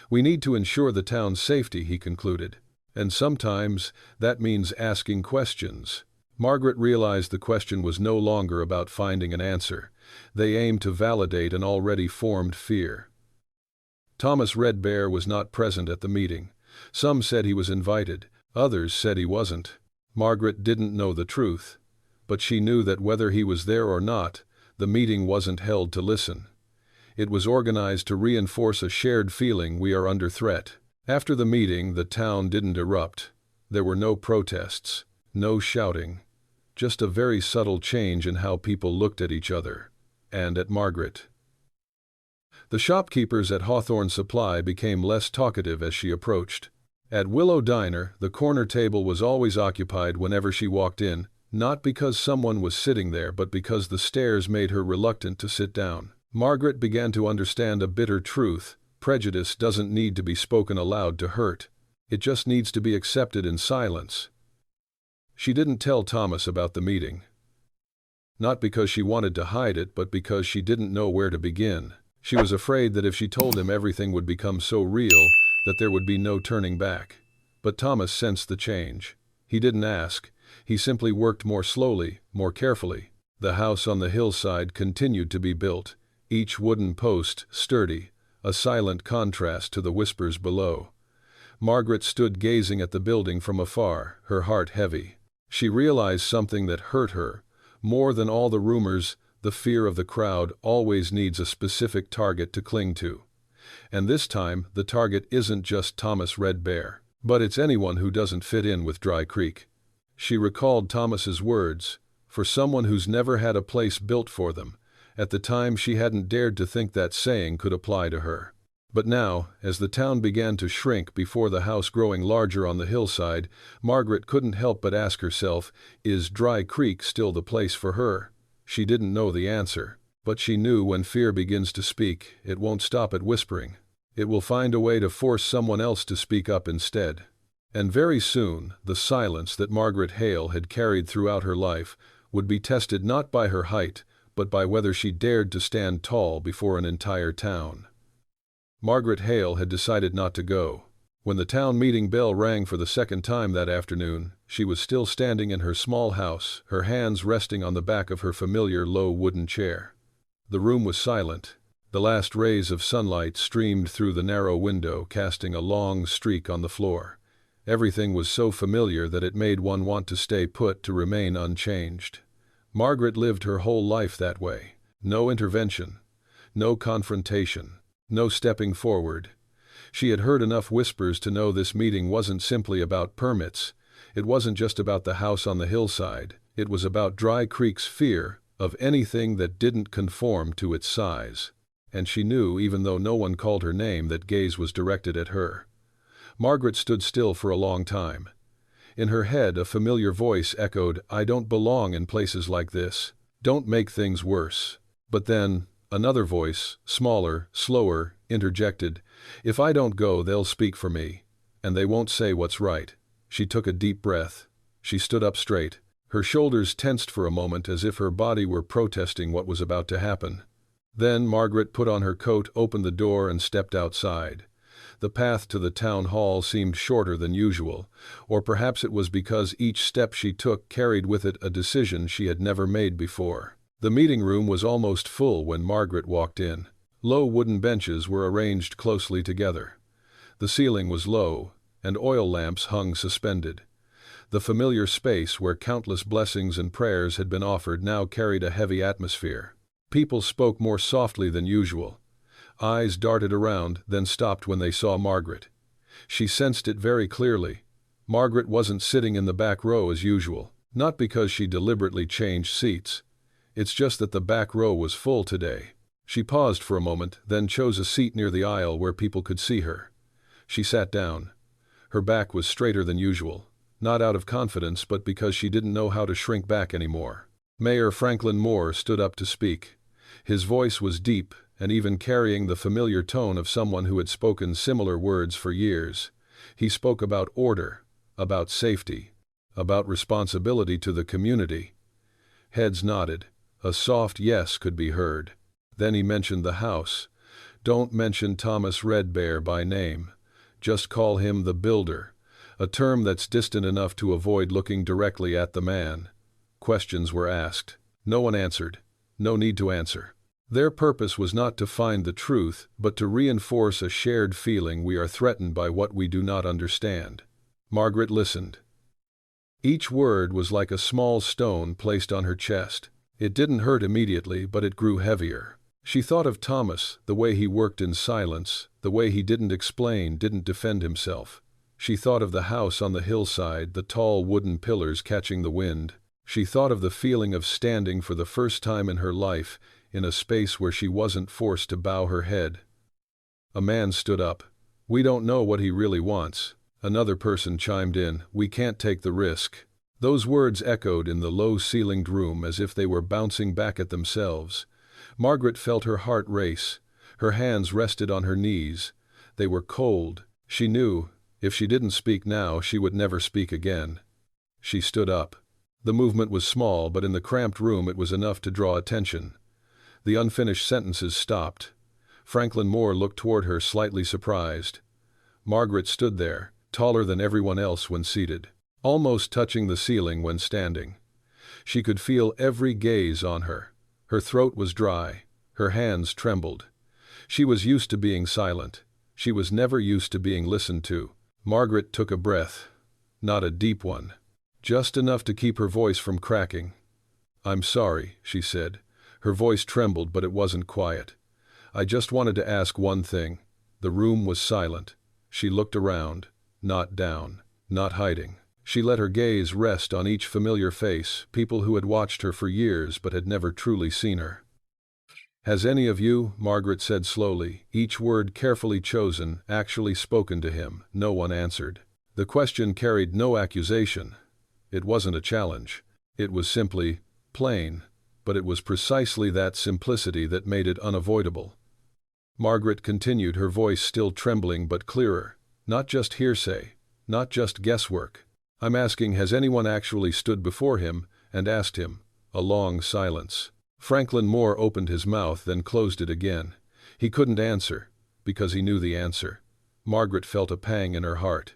"We need to ensure the town's safety," he concluded. "And sometimes that means asking questions." Margaret realized the question was no longer about finding an answer. They aim to validate an already formed fear. Thomas Red Bear was not present at the meeting. Some said he was invited, others said he wasn't. Margaret didn't know the truth, but she knew that whether he was there or not, the meeting wasn't held to listen. It was organized to reinforce a shared feeling: we are under threat. After the meeting, the town didn't erupt. There were no protests, no shouting, just a very subtle change in how people looked at each other, and at Margaret. The shopkeepers at Hawthorne Supply became less talkative as she approached. At Willow Diner, the corner table was always occupied whenever she walked in, not because someone was sitting there but because the stairs made her reluctant to sit down. Margaret began to understand a bitter truth: prejudice doesn't need to be spoken aloud to hurt. It just needs to be accepted in silence. She didn't tell Thomas about the meeting. Not because she wanted to hide it, but because she didn't know where to begin. She was afraid that if she told him, everything would become so real that there would be no turning back. But Thomas sensed the change. He didn't ask. He simply worked more slowly, more carefully. The house on the hillside continued to be built, each wooden post sturdy, a silent contrast to the whispers below. Margaret stood gazing at the building from afar, her heart heavy. She realized something that hurt her. More than all the rumors, the fear of the crowd always needs a specific target to cling to. And this time, the target isn't just Thomas Red Bear, but it's anyone who doesn't fit in with Dry Creek. She recalled Thomas's words: for someone who's never had a place built for them. At the time, she hadn't dared to think that saying could apply to her. But now, as the town began to shrink before the house growing larger on the hillside, Margaret couldn't help but ask herself, is Dry Creek still the place for her? She didn't know the answer, but she knew when fear begins to speak, it won't stop at whispering. It will find a way to force someone else to speak up instead. And very soon, the silence that Margaret Hale had carried throughout her life would be tested not by her height, but by whether she dared to stand tall before an entire town. Margaret Hale had decided not to go. When the town meeting bell rang for the second time that afternoon, she was still standing in her small house, her hands resting on the back of her familiar low wooden chair. The room was silent. The last rays of sunlight streamed through the narrow window, casting a long streak on the floor. Everything was so familiar that it made one want to stay put, to remain unchanged. Margaret lived her whole life that way. No intervention, no confrontation, no stepping forward. She had heard enough whispers to know this meeting wasn't simply about permits. It wasn't just about the house on the hillside. It was about Dry Creek's fear of anything that didn't conform to its size. And she knew, even though no one called her name, that gaze was directed at her. Margaret stood still for a long time. In her head, a familiar voice echoed, "I don't belong in places like this. Don't make things worse." But then, another voice, smaller, slower, interjected, "If I don't go, they'll speak for me, and they won't say what's right." She took a deep breath. She stood up straight. Her shoulders tensed for a moment as if her body were protesting what was about to happen. Then Margaret put on her coat, opened the door, and stepped outside. The path to the town hall seemed shorter than usual, or perhaps it was because each step she took carried with it a decision she had never made before. The meeting room was almost full when Margaret walked in. Low wooden benches were arranged closely together. The ceiling was low, and oil lamps hung suspended. The familiar space where countless blessings and prayers had been offered now carried a heavy atmosphere. People spoke more softly than usual. Eyes darted around, then stopped when they saw Margaret. She sensed it very clearly. Margaret wasn't sitting in the back row as usual, not because she deliberately changed seats. It's just that the back row was full today. She paused for a moment, then chose a seat near the aisle where people could see her. She sat down. Her back was straighter than usual, not out of confidence but because she didn't know how to shrink back anymore. Mayor Franklin Moore stood up to speak. His voice was deep, and even carrying the familiar tone of someone who had spoken similar words for years. He spoke about order, about safety, about responsibility to the community. Heads nodded. A soft yes could be heard. Then he mentioned the house. "Don't mention Thomas Red Bear by name. Just call him the builder, a term that's distant enough to avoid looking directly at the man." Questions were asked. No one answered. no need to answer. Their purpose was not to find the truth, but to reinforce a shared feeling we are threatened by what we do not understand. Margaret listened. Each word was like a small stone placed on her chest. It didn't hurt immediately, but it grew heavier. She thought of Thomas, the way he worked in silence, the way he didn't explain, didn't defend himself. She thought of the house on the hillside, the tall wooden pillars catching the wind. She thought of the feeling of standing for the first time in her life, in a space where she wasn't forced to bow her head. A man stood up. "We don't know what he really wants." Another person chimed in, "We can't take the risk." Those words echoed in the low-ceilinged room as if they were bouncing back at themselves. Margaret felt her heart race. Her hands rested on her knees. They were cold. She knew, if she didn't speak now, she would never speak again. She stood up. The movement was small, but in the cramped room it was enough to draw attention. The unfinished sentences stopped. Franklin Moore looked toward her, slightly surprised. Margaret stood there, taller than everyone else when seated, almost touching the ceiling when standing. She could feel every gaze on her. Her throat was dry. Her hands trembled. She was used to being silent. She was never used to being listened to. Margaret took a breath. Not a deep one. Just enough to keep her voice from cracking. "I'm sorry," she said. Her voice trembled, but it wasn't quiet. "I just wanted to ask one thing." The room was silent. She looked around. Not down. Not hiding. She let her gaze rest on each familiar face, people who had watched her for years but had never truly seen her. "Has any of you," Margaret said slowly, each word carefully chosen, actually spoken to him? No one answered. The question carried no accusation. It wasn't a challenge. It was simply plain. But it was precisely that simplicity that made it unavoidable. Margaret continued, her voice still trembling but clearer. "Not just hearsay. Not just guesswork. I'm asking, has anyone actually stood before him and asked him?" A long silence. Franklin Moore opened his mouth, then closed it again. He couldn't answer, because he knew the answer. Margaret felt a pang in her heart.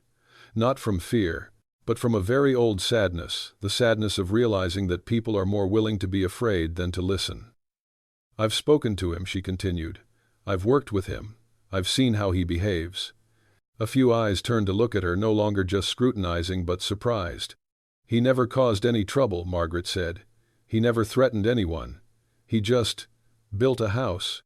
Not from fear, but from a very old sadness, the sadness of realizing that people are more willing to be afraid than to listen. "I've spoken to him," she continued. "I've worked with him. I've seen how he behaves." A few eyes turned to look at her, no longer just scrutinizing but surprised. "He never caused any trouble," Margaret said. "He never threatened anyone. He just built a house."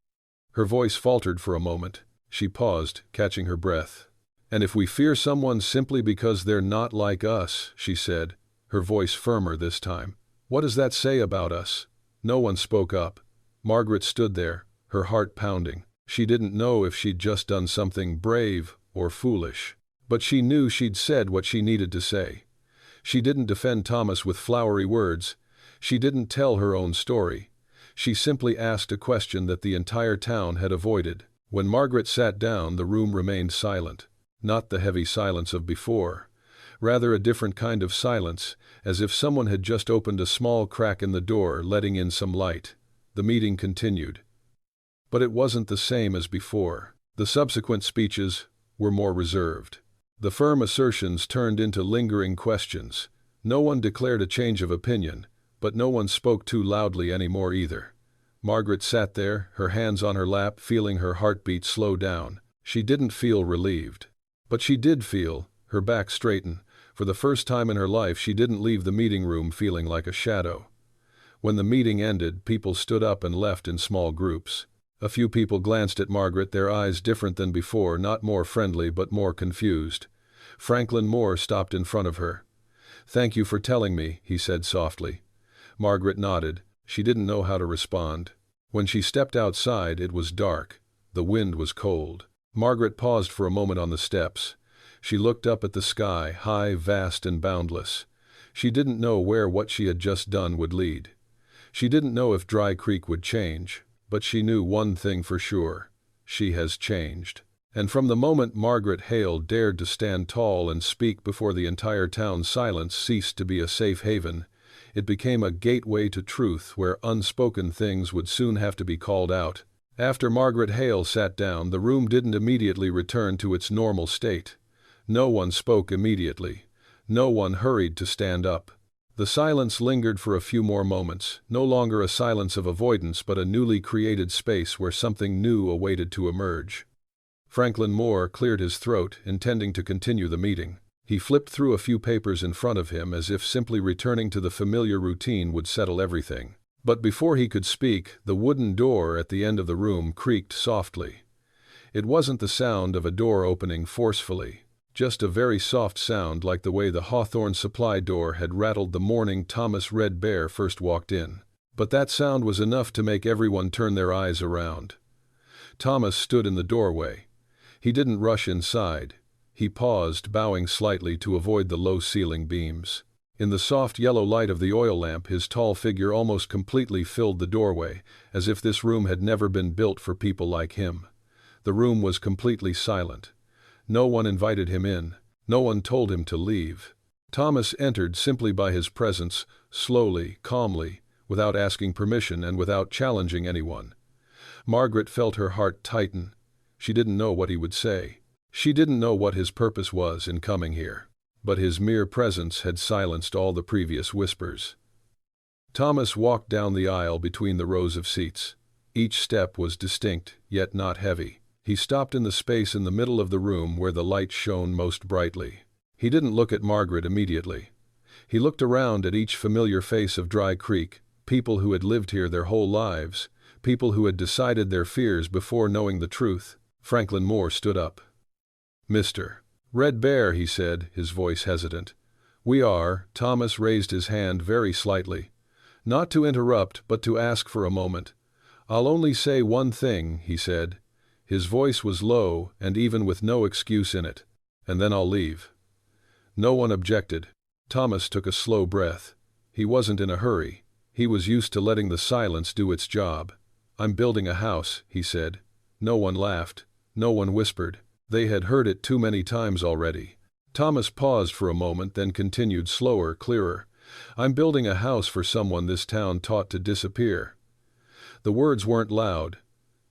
Her voice faltered for a moment. She paused, catching her breath. "And if we fear someone simply because they're not like us," she said, her voice firmer this time, "what does that say about us?" No one spoke up. Margaret stood there, her heart pounding. She didn't know if she'd just done something brave or foolish. But she knew she'd said what she needed to say. She didn't defend Thomas with flowery words. She didn't tell her own story. She simply asked a question that the entire town had avoided. When Margaret sat down, the room remained silent. Not the heavy silence of before. Rather a different kind of silence, as if someone had just opened a small crack in the door, letting in some light. The meeting continued. But it wasn't the same as before. The subsequent speeches were more reserved. The firm assertions turned into lingering questions. No one declared a change of opinion, but no one spoke too loudly anymore either. Margaret sat there, her hands on her lap, feeling her heartbeat slow down. She didn't feel relieved. But she did feel her back straighten. For the first time in her life, she didn't leave the meeting room feeling like a shadow. When the meeting ended, people stood up and left in small groups. A few people glanced at Margaret, their eyes different than before, not more friendly but more confused. Franklin Moore stopped in front of her. "Thank you for telling me," he said softly. Margaret nodded. She didn't know how to respond. When she stepped outside, it was dark. The wind was cold. Margaret paused for a moment on the steps. She looked up at the sky, high, vast, and boundless. She didn't know where what she had just done would lead. She didn't know if Dry Creek would change, but she knew one thing for sure. She has changed. And from the moment Margaret Hale dared to stand tall and speak before the entire town, silence ceased to be a safe haven. It became a gateway to truth where unspoken things would soon have to be called out. After Margaret Hale sat down, the room didn't immediately return to its normal state. No one spoke immediately. No one hurried to stand up. The silence lingered for a few more moments, no longer a silence of avoidance but a newly created space where something new awaited to emerge. Franklin Moore cleared his throat, intending to continue the meeting. He flipped through a few papers in front of him as if simply returning to the familiar routine would settle everything. But before he could speak, the wooden door at the end of the room creaked softly. It wasn't the sound of a door opening forcefully. Just a very soft sound like the way the Hawthorne supply door had rattled the morning Thomas Red Bear first walked in. But that sound was enough to make everyone turn their eyes around. Thomas stood in the doorway. He didn't rush inside. He paused, bowing slightly to avoid the low ceiling beams. In the soft yellow light of the oil lamp, his tall figure almost completely filled the doorway, as if this room had never been built for people like him. The room was completely silent. No one invited him in. No one told him to leave. Thomas entered simply by his presence, slowly, calmly, without asking permission and without challenging anyone. Margaret felt her heart tighten. She didn't know what he would say. She didn't know what his purpose was in coming here. But his mere presence had silenced all the previous whispers. Thomas walked down the aisle between the rows of seats. Each step was distinct, yet not heavy. He stopped in the space in the middle of the room where the light shone most brightly. He didn't look at Margaret immediately. He looked around at each familiar face of Dry Creek, people who had lived here their whole lives, people who had decided their fears before knowing the truth. Franklin Moore stood up. "Mr. Red Bear," he said, his voice hesitant. "We are—" Thomas raised his hand very slightly. "Not to interrupt, but to ask for a moment. I'll only say one thing," he said. His voice was low and even with no excuse in it. "And then I'll leave." No one objected. Thomas took a slow breath. He wasn't in a hurry. He was used to letting the silence do its job. "I'm building a house," he said. No one laughed. No one whispered. They had heard it too many times already. Thomas paused for a moment, then continued slower, clearer. "I'm building a house for someone this town taught to disappear." The words weren't loud,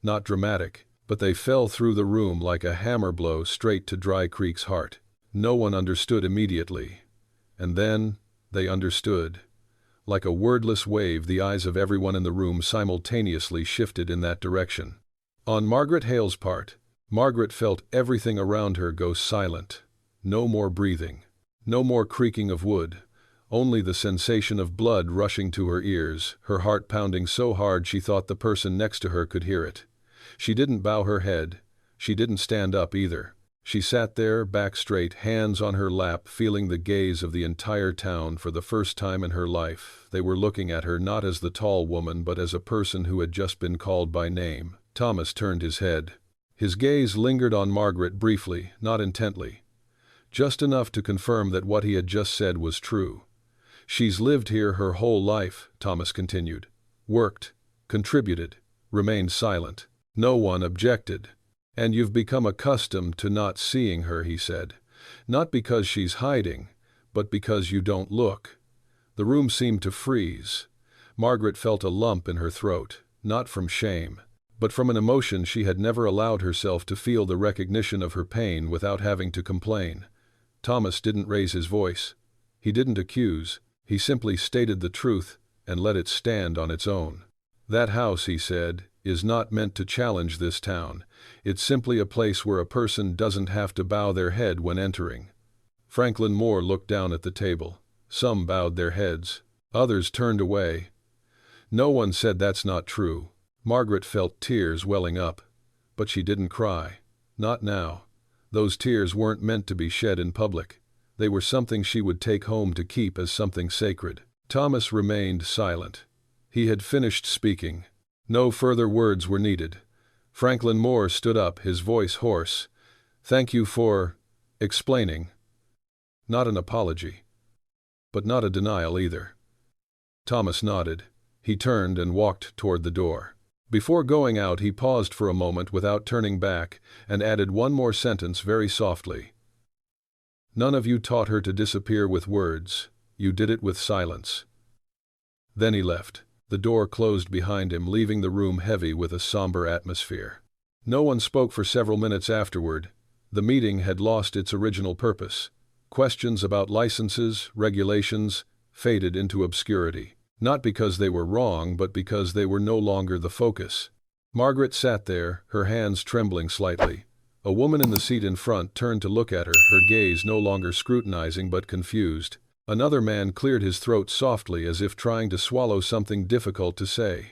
not dramatic, but they fell through the room like a hammer blow straight to Dry Creek's heart. No one understood immediately. And then, they understood. Like a wordless wave, the eyes of everyone in the room simultaneously shifted in that direction. On Margaret Hale's part, Margaret felt everything around her go silent. No more breathing. No more creaking of wood. Only the sensation of blood rushing to her ears, her heart pounding so hard she thought the person next to her could hear it. She didn't bow her head. She didn't stand up either. She sat there, back straight, hands on her lap, feeling the gaze of the entire town for the first time in her life. They were looking at her not as the tall woman but as a person who had just been called by name. Thomas turned his head. His gaze lingered on Margaret briefly, not intently. Just enough to confirm that what he had just said was true. "She's lived here her whole life," Thomas continued. "Worked, contributed, remained silent. No one objected. And you've become accustomed to not seeing her," he said. "Not because she's hiding, but because you don't look." The room seemed to freeze. Margaret felt a lump in her throat, not from shame, but from an emotion she had never allowed herself to feel, the recognition of her pain without having to complain. Thomas didn't raise his voice. He didn't accuse. He simply stated the truth and let it stand on its own. "That house," he said, "is not meant to challenge this town. It's simply a place where a person doesn't have to bow their head when entering." Franklin Moore looked down at the table. Some bowed their heads. Others turned away. No one said that's not true. Margaret felt tears welling up. But she didn't cry. Not now. Those tears weren't meant to be shed in public. They were something she would take home to keep as something sacred. Thomas remained silent. He had finished speaking. No further words were needed. Franklin Moore stood up, his voice hoarse. "Thank you for explaining." Not an apology. But not a denial either. Thomas nodded. He turned and walked toward the door. Before going out, he paused for a moment without turning back and added one more sentence very softly. "None of you taught her to disappear with words. You did it with silence." Then he left. The door closed behind him, leaving the room heavy with a somber atmosphere. No one spoke for several minutes afterward. The meeting had lost its original purpose. Questions about licenses, regulations, faded into obscurity. Not because they were wrong, but because they were no longer the focus. Margaret sat there, her hands trembling slightly. A woman in the seat in front turned to look at her, her gaze no longer scrutinizing but confused. Another man cleared his throat softly as if trying to swallow something difficult to say.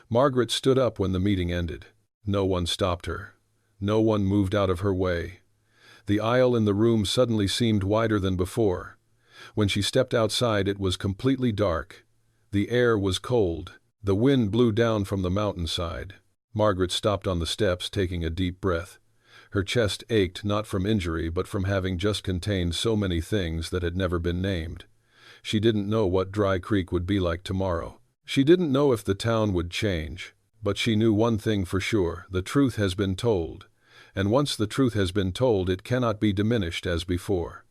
Margaret stood up when the meeting ended. No one stopped her. No one moved out of her way. The aisle in the room suddenly seemed wider than before. When she stepped outside, it was completely dark. The air was cold. The wind blew down from the mountainside. Margaret stopped on the steps, taking a deep breath. Her chest ached not from injury but from having just contained so many things that had never been named. She didn't know what Dry Creek would be like tomorrow. She didn't know if the town would change. But she knew one thing for sure: the truth has been told. And once the truth has been told, it cannot be diminished as before.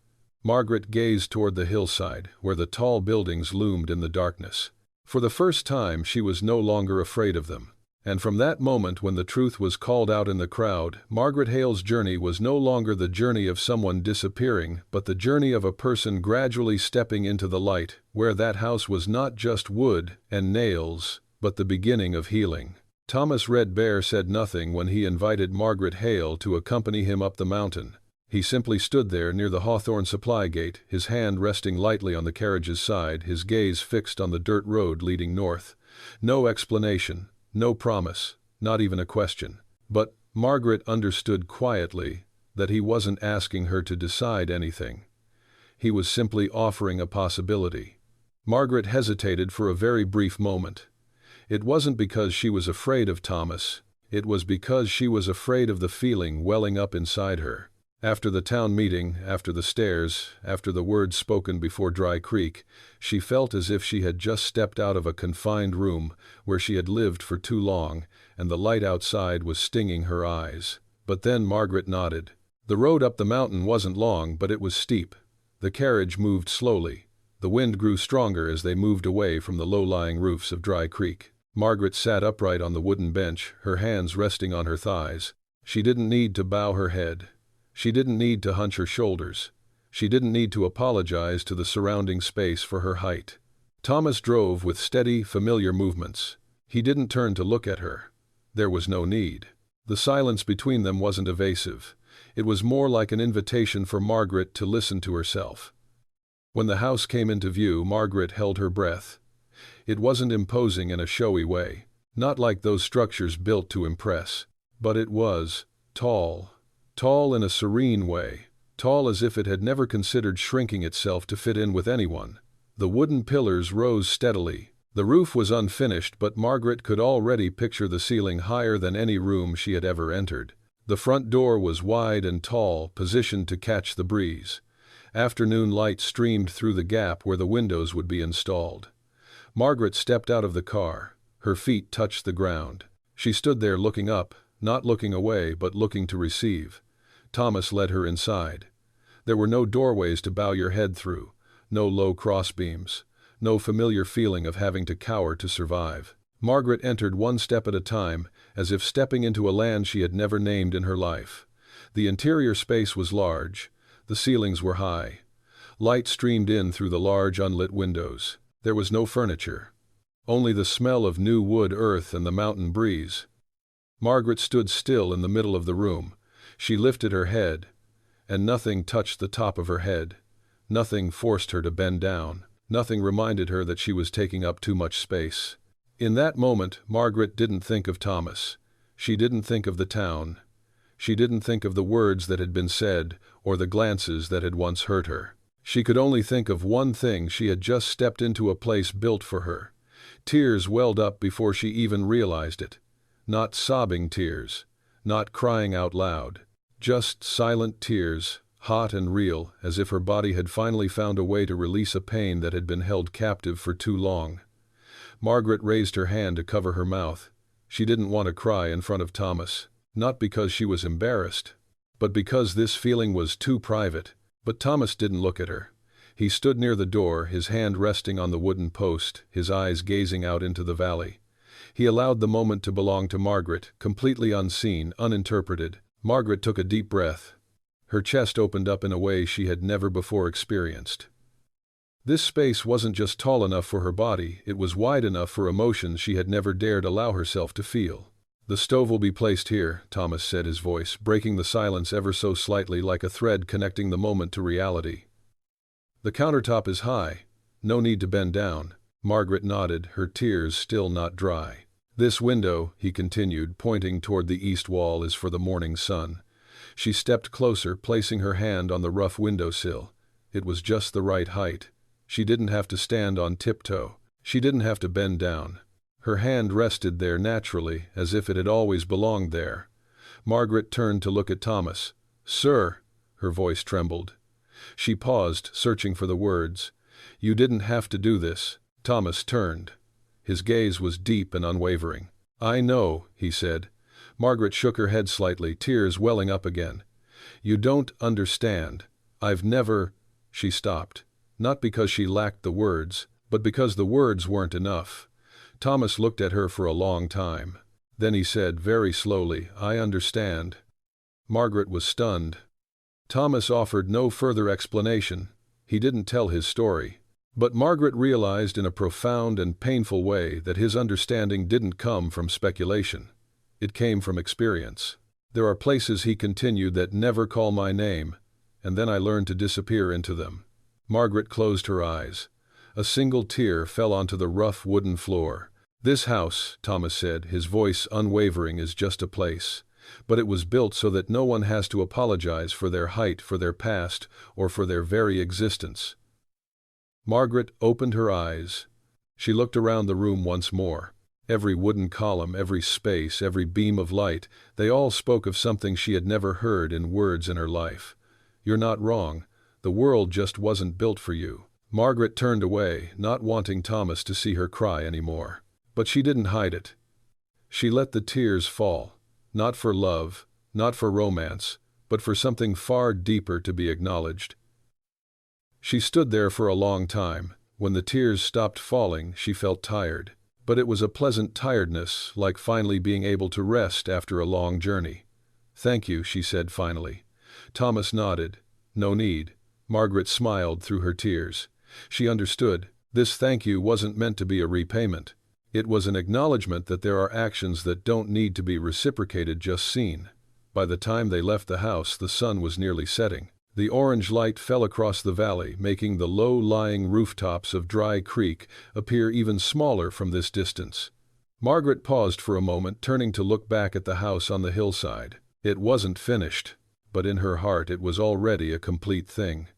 Margaret gazed toward the hillside, where the tall buildings loomed in the darkness. For the first time she was no longer afraid of them. And from that moment when the truth was called out in the crowd, Margaret Hale's journey was no longer the journey of someone disappearing, but the journey of a person gradually stepping into the light, where that house was not just wood and nails, but the beginning of healing. Thomas Red Bear said nothing when he invited Margaret Hale to accompany him up the mountain. He simply stood there near the Hawthorne supply gate, his hand resting lightly on the carriage's side, his gaze fixed on the dirt road leading north. No explanation. No promise, not even a question. But Margaret understood quietly that he wasn't asking her to decide anything. He was simply offering a possibility. Margaret hesitated for a very brief moment. It wasn't because she was afraid of Thomas. It was because she was afraid of the feeling welling up inside her. After the town meeting, after the stairs, after the words spoken before Dry Creek, she felt as if she had just stepped out of a confined room where she had lived for too long, and the light outside was stinging her eyes. But then Margaret nodded. The road up the mountain wasn't long, but it was steep. The carriage moved slowly. The wind grew stronger as they moved away from the low-lying roofs of Dry Creek. Margaret sat upright on the wooden bench, her hands resting on her thighs. She didn't need to bow her head. She didn't need to hunch her shoulders. She didn't need to apologize to the surrounding space for her height. Thomas drove with steady, familiar movements. He didn't turn to look at her. There was no need. The silence between them wasn't evasive. It was more like an invitation for Margaret to listen to herself. When the house came into view, Margaret held her breath. It wasn't imposing in a showy way, not like those structures built to impress, but it was tall. Tall in a serene way, tall as if it had never considered shrinking itself to fit in with anyone. The wooden pillars rose steadily. The roof was unfinished, but Margaret could already picture the ceiling higher than any room she had ever entered. The front door was wide and tall, positioned to catch the breeze. Afternoon light streamed through the gap where the windows would be installed. Margaret stepped out of the car. Her feet touched the ground. She stood there looking up, not looking away, but looking to receive. Thomas led her inside. There were no doorways to bow your head through, no low crossbeams, no familiar feeling of having to cower to survive. Margaret entered one step at a time, as if stepping into a land she had never named in her life. The interior space was large. The ceilings were high. Light streamed in through the large unlit windows. There was no furniture. Only the smell of new wood, earth, and the mountain breeze. Margaret stood still in the middle of the room. She lifted her head, and nothing touched the top of her head. Nothing forced her to bend down. Nothing reminded her that she was taking up too much space. In that moment, Margaret didn't think of Thomas. She didn't think of the town. She didn't think of the words that had been said or the glances that had once hurt her. She could only think of one thing: she had just stepped into a place built for her. Tears welled up before she even realized it. Not sobbing tears, not crying out loud, just silent tears, hot and real, as if her body had finally found a way to release a pain that had been held captive for too long. Margaret raised her hand to cover her mouth. She didn't want to cry in front of Thomas, not because she was embarrassed, but because this feeling was too private. But Thomas didn't look at her. He stood near the door, his hand resting on the wooden post, his eyes gazing out into the valley. He allowed the moment to belong to Margaret, completely unseen, uninterpreted. Margaret took a deep breath. Her chest opened up in a way she had never before experienced. This space wasn't just tall enough for her body, it was wide enough for emotions she had never dared allow herself to feel. "The stove will be placed here," Thomas said, his voice breaking the silence ever so slightly, like a thread connecting the moment to reality. "The countertop is high. No need to bend down." Margaret nodded, her tears still not dry. "This window," he continued, pointing toward the east wall, "is for the morning sun." She stepped closer, placing her hand on the rough windowsill. It was just the right height. She didn't have to stand on tiptoe. She didn't have to bend down. Her hand rested there naturally, as if it had always belonged there. Margaret turned to look at Thomas. "Sir," her voice trembled. She paused, searching for the words. "You didn't have to do this." Thomas turned. His gaze was deep and unwavering. "I know," he said. Margaret shook her head slightly, tears welling up again. "You don't understand. I've never—" She stopped. Not because she lacked the words, but because the words weren't enough. Thomas looked at her for a long time. Then he said very slowly, "I understand." Margaret was stunned. Thomas offered no further explanation. He didn't tell his story. But Margaret realized in a profound and painful way that his understanding didn't come from speculation. It came from experience. "There are places," he continued, "that never call my name, and then I learned to disappear into them." Margaret closed her eyes. A single tear fell onto the rough wooden floor. "This house," Thomas said, his voice unwavering, "is just a place. But it was built so that no one has to apologize for their height, for their past, or for their very existence." Margaret opened her eyes. She looked around the room once more. Every wooden column, every space, every beam of light, they all spoke of something she had never heard in words in her life. "You're not wrong. The world just wasn't built for you." Margaret turned away, not wanting Thomas to see her cry anymore. But she didn't hide it. She let the tears fall, not for love, not for romance, but for something far deeper to be acknowledged. She stood there for a long time. When the tears stopped falling, she felt tired. But it was a pleasant tiredness, like finally being able to rest after a long journey. "Thank you," she said finally. Thomas nodded. "No need." Margaret smiled through her tears. She understood. This thank you wasn't meant to be a repayment. It was an acknowledgement that there are actions that don't need to be reciprocated, just seen. By the time they left the house, the sun was nearly setting. The orange light fell across the valley, making the low-lying rooftops of Dry Creek appear even smaller from this distance. Margaret paused for a moment, turning to look back at the house on the hillside. It wasn't finished, but in her heart it was already a complete thing.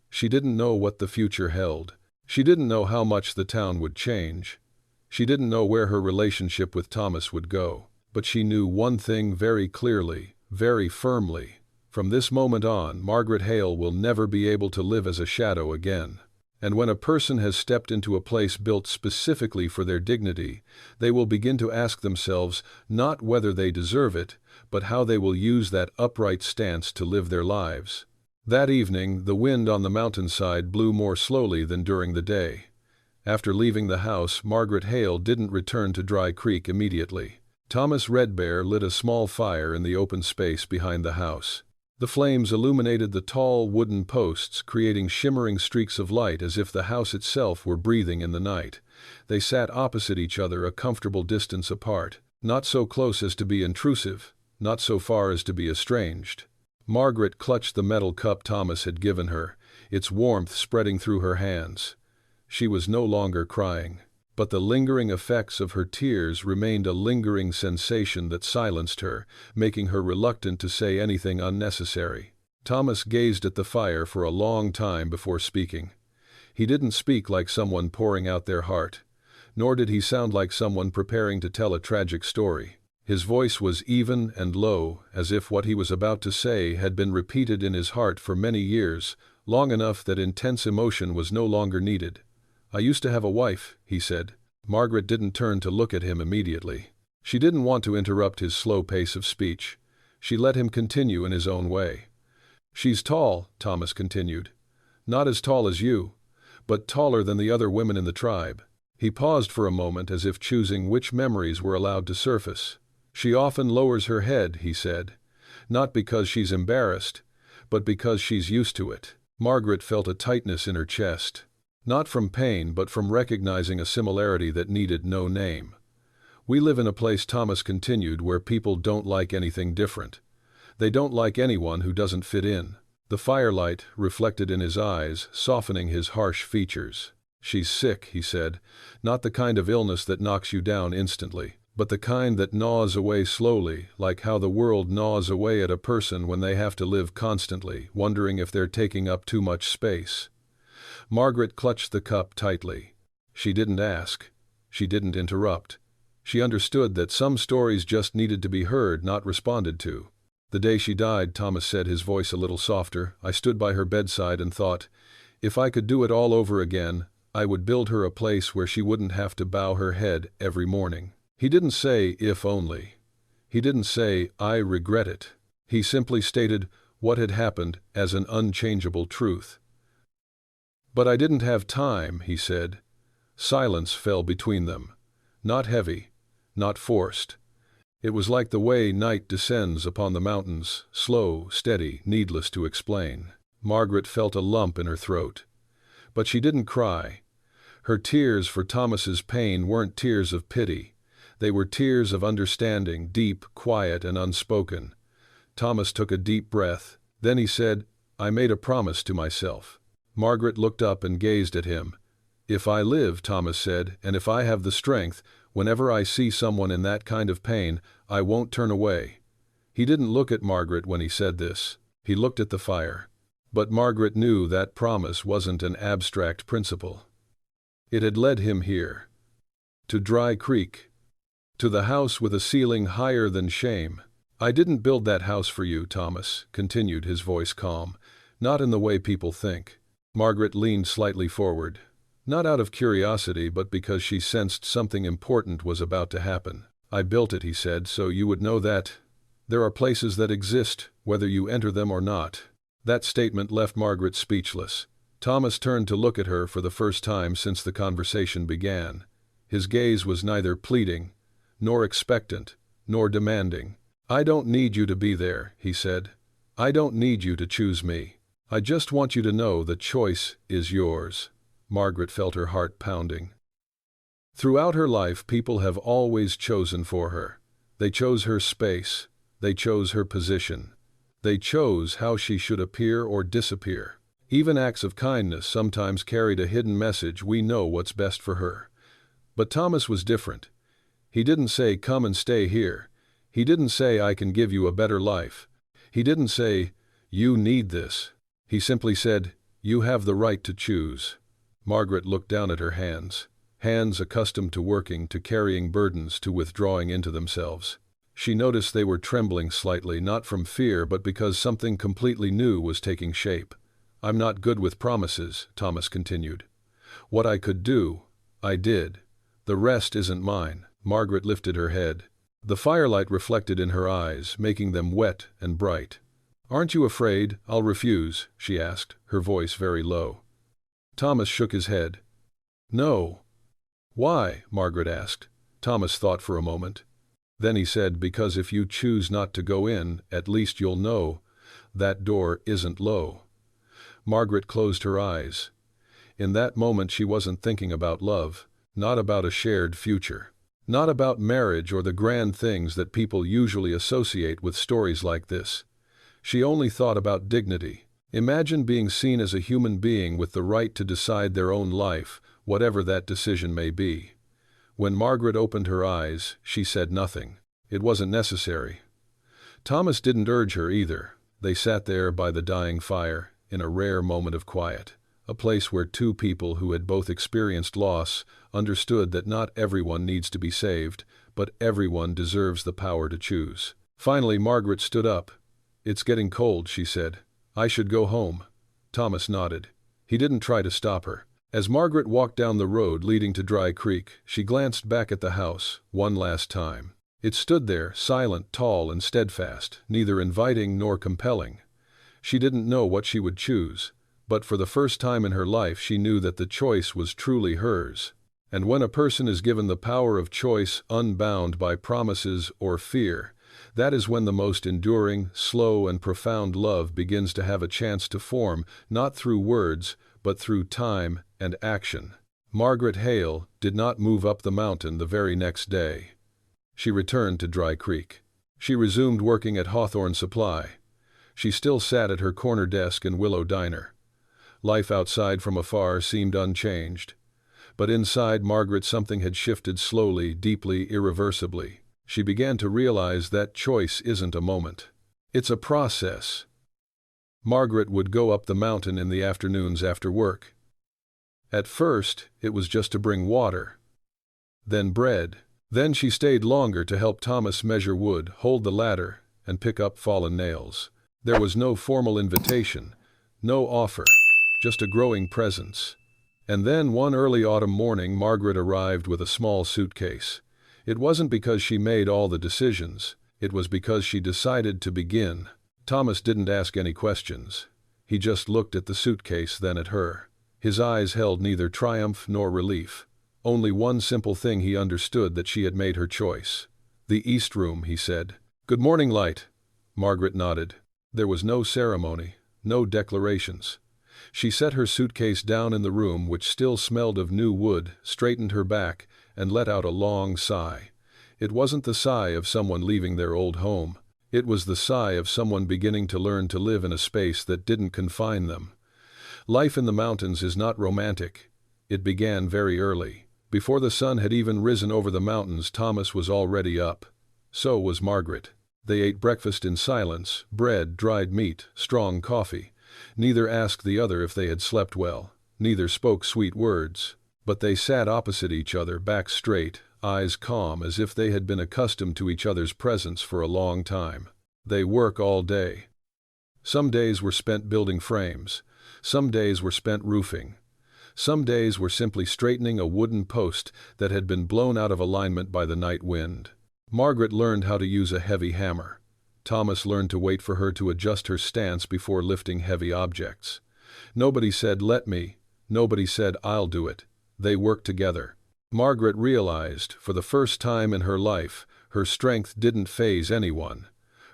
She didn't know what the future held. She didn't know how much the town would change. She didn't know where her relationship with Thomas would go. But she knew one thing very clearly, very firmly. From this moment on, Margaret Hale will never be able to live as a shadow again. And when a person has stepped into a place built specifically for their dignity, they will begin to ask themselves not whether they deserve it, but how they will use that upright stance to live their lives. That evening, the wind on the mountainside blew more slowly than during the day. After leaving the house, Margaret Hale didn't return to Dry Creek immediately. Thomas Redbear lit a small fire in the open space behind the house. The flames illuminated the tall wooden posts, creating shimmering streaks of light as if the house itself were breathing in the night. They sat opposite each other, a comfortable distance apart, not so close as to be intrusive, not so far as to be estranged. Margaret clutched the metal cup Thomas had given her, its warmth spreading through her hands. She was no longer crying, but the lingering effects of her tears remained a lingering sensation that silenced her, making her reluctant to say anything unnecessary. Thomas gazed at the fire for a long time before speaking. He didn't speak like someone pouring out their heart, nor did he sound like someone preparing to tell a tragic story. His voice was even and low, as if what he was about to say had been repeated in his heart for many years, long enough that intense emotion was no longer needed. "I used to have a wife," he said. Margaret didn't turn to look at him immediately. She didn't want to interrupt his slow pace of speech. She let him continue in his own way. "She's tall," Thomas continued. "Not as tall as you, but taller than the other women in the tribe." He paused for a moment, as if choosing which memories were allowed to surface. "She often lowers her head," he said. "Not because she's embarrassed, but because she's used to it." Margaret felt a tightness in her chest. Not from pain, but from recognizing a similarity that needed no name. We live in a place, Thomas continued, where people don't like anything different. They don't like anyone who doesn't fit in. The firelight reflected in his eyes, softening his harsh features. She's sick, he said. Not the kind of illness that knocks you down instantly, but the kind that gnaws away slowly, like how the world gnaws away at a person when they have to live constantly, wondering if they're taking up too much space. Margaret clutched the cup tightly. She didn't ask. She didn't interrupt. She understood that some stories just needed to be heard, not responded to. The day she died, Thomas said, his voice a little softer, I stood by her bedside and thought, if I could do it all over again, I would build her a place where she wouldn't have to bow her head every morning. He didn't say, if only. He didn't say, I regret it. He simply stated what had happened as an unchangeable truth. But I didn't have time, he said. Silence fell between them. Not heavy, not forced. It was like the way night descends upon the mountains, slow, steady, needless to explain. Margaret felt a lump in her throat. But she didn't cry. Her tears for Thomas's pain weren't tears of pity. They were tears of understanding, deep, quiet, and unspoken. Thomas took a deep breath. Then he said, I made a promise to myself. Margaret looked up and gazed at him. If I live, Thomas said, and if I have the strength, whenever I see someone in that kind of pain, I won't turn away. He didn't look at Margaret when he said this. He looked at the fire. But Margaret knew that promise wasn't an abstract principle. It had led him here. To Dry Creek. To the house with a ceiling higher than shame. I didn't build that house for you, Thomas, continued, his voice calm. Not in the way people think. Margaret leaned slightly forward. Not out of curiosity, but because she sensed something important was about to happen. I built it, he said, so you would know that there are places that exist, whether you enter them or not. That statement left Margaret speechless. Thomas turned to look at her for the first time since the conversation began. His gaze was neither pleading, nor expectant, nor demanding. I don't need you to be there, he said. I don't need you to choose me. I just want you to know the choice is yours. Margaret felt her heart pounding. Throughout her life, people have always chosen for her. They chose her space. They chose her position. They chose how she should appear or disappear. Even acts of kindness sometimes carried a hidden message, we know what's best for her. But Thomas was different. He didn't say, come and stay here. He didn't say, I can give you a better life. He didn't say, you need this. He simply said, you have the right to choose. Margaret looked down at her hands. Hands accustomed to working, to carrying burdens, to withdrawing into themselves. She noticed they were trembling slightly, not from fear, but because something completely new was taking shape. I'm not good with promises, Thomas continued. What I could do, I did. The rest isn't mine. Margaret lifted her head. The firelight reflected in her eyes, making them wet and bright. Aren't you afraid I'll refuse? She asked, her voice very low. Thomas shook his head. No. Why? Margaret asked. Thomas thought for a moment. Then he said, because if you choose not to go in, at least you'll know that door isn't low. Margaret closed her eyes. In that moment she wasn't thinking about love, not about a shared future, not about marriage or the grand things that people usually associate with stories like this. She only thought about dignity. Imagine being seen as a human being with the right to decide their own life, whatever that decision may be. When Margaret opened her eyes, she said nothing. It wasn't necessary. Thomas didn't urge her either. They sat there by the dying fire, in a rare moment of quiet, a place where two people who had both experienced loss understood that not everyone needs to be saved, but everyone deserves the power to choose. Finally, Margaret stood up. It's getting cold, she said. I should go home. Thomas nodded. He didn't try to stop her. As Margaret walked down the road leading to Dry Creek, she glanced back at the house one last time. It stood there, silent, tall, and steadfast, neither inviting nor compelling. She didn't know what she would choose, but for the first time in her life she knew that the choice was truly hers. And when a person is given the power of choice unbound by promises or fear, that is when the most enduring, slow, and profound love begins to have a chance to form, not through words, but through time and action. Margaret Hale did not move up the mountain the very next day. She returned to Dry Creek. She resumed working at Hawthorne Supply. She still sat at her corner desk in Willow Diner. Life outside from afar seemed unchanged. But inside Margaret something had shifted slowly, deeply, irreversibly. She began to realize that choice isn't a moment. It's a process. Margaret would go up the mountain in the afternoons after work. At first, it was just to bring water. Then bread. Then she stayed longer to help Thomas measure wood, hold the ladder, and pick up fallen nails. There was no formal invitation, no offer, just a growing presence. And then one early autumn morning Margaret arrived with a small suitcase. It wasn't because she made all the decisions, it was because she decided to begin. Thomas didn't ask any questions. He just looked at the suitcase, then at her. His eyes held neither triumph nor relief. Only one simple thing: he understood that she had made her choice. "The East Room," he said. "Good morning, Light." Margaret nodded. There was no ceremony, no declarations. She set her suitcase down in the room, which still smelled of new wood, straightened her back, and let out a long sigh. It wasn't the sigh of someone leaving their old home. It was the sigh of someone beginning to learn to live in a space that didn't confine them. Life in the mountains is not romantic. It began very early. Before the sun had even risen over the mountains, Thomas was already up. So was Margaret. They ate breakfast in silence: bread, dried meat, strong coffee. Neither asked the other if they had slept well. Neither spoke sweet words. But they sat opposite each other, backs straight, eyes calm, as if they had been accustomed to each other's presence for a long time. They work all day. Some days were spent building frames. Some days were spent roofing. Some days were simply straightening a wooden post that had been blown out of alignment by the night wind. Margaret learned how to use a heavy hammer. Thomas learned to wait for her to adjust her stance before lifting heavy objects. Nobody said, "Let me." Nobody said, "I'll do it." They worked together. Margaret realized, for the first time in her life, her strength didn't faze anyone.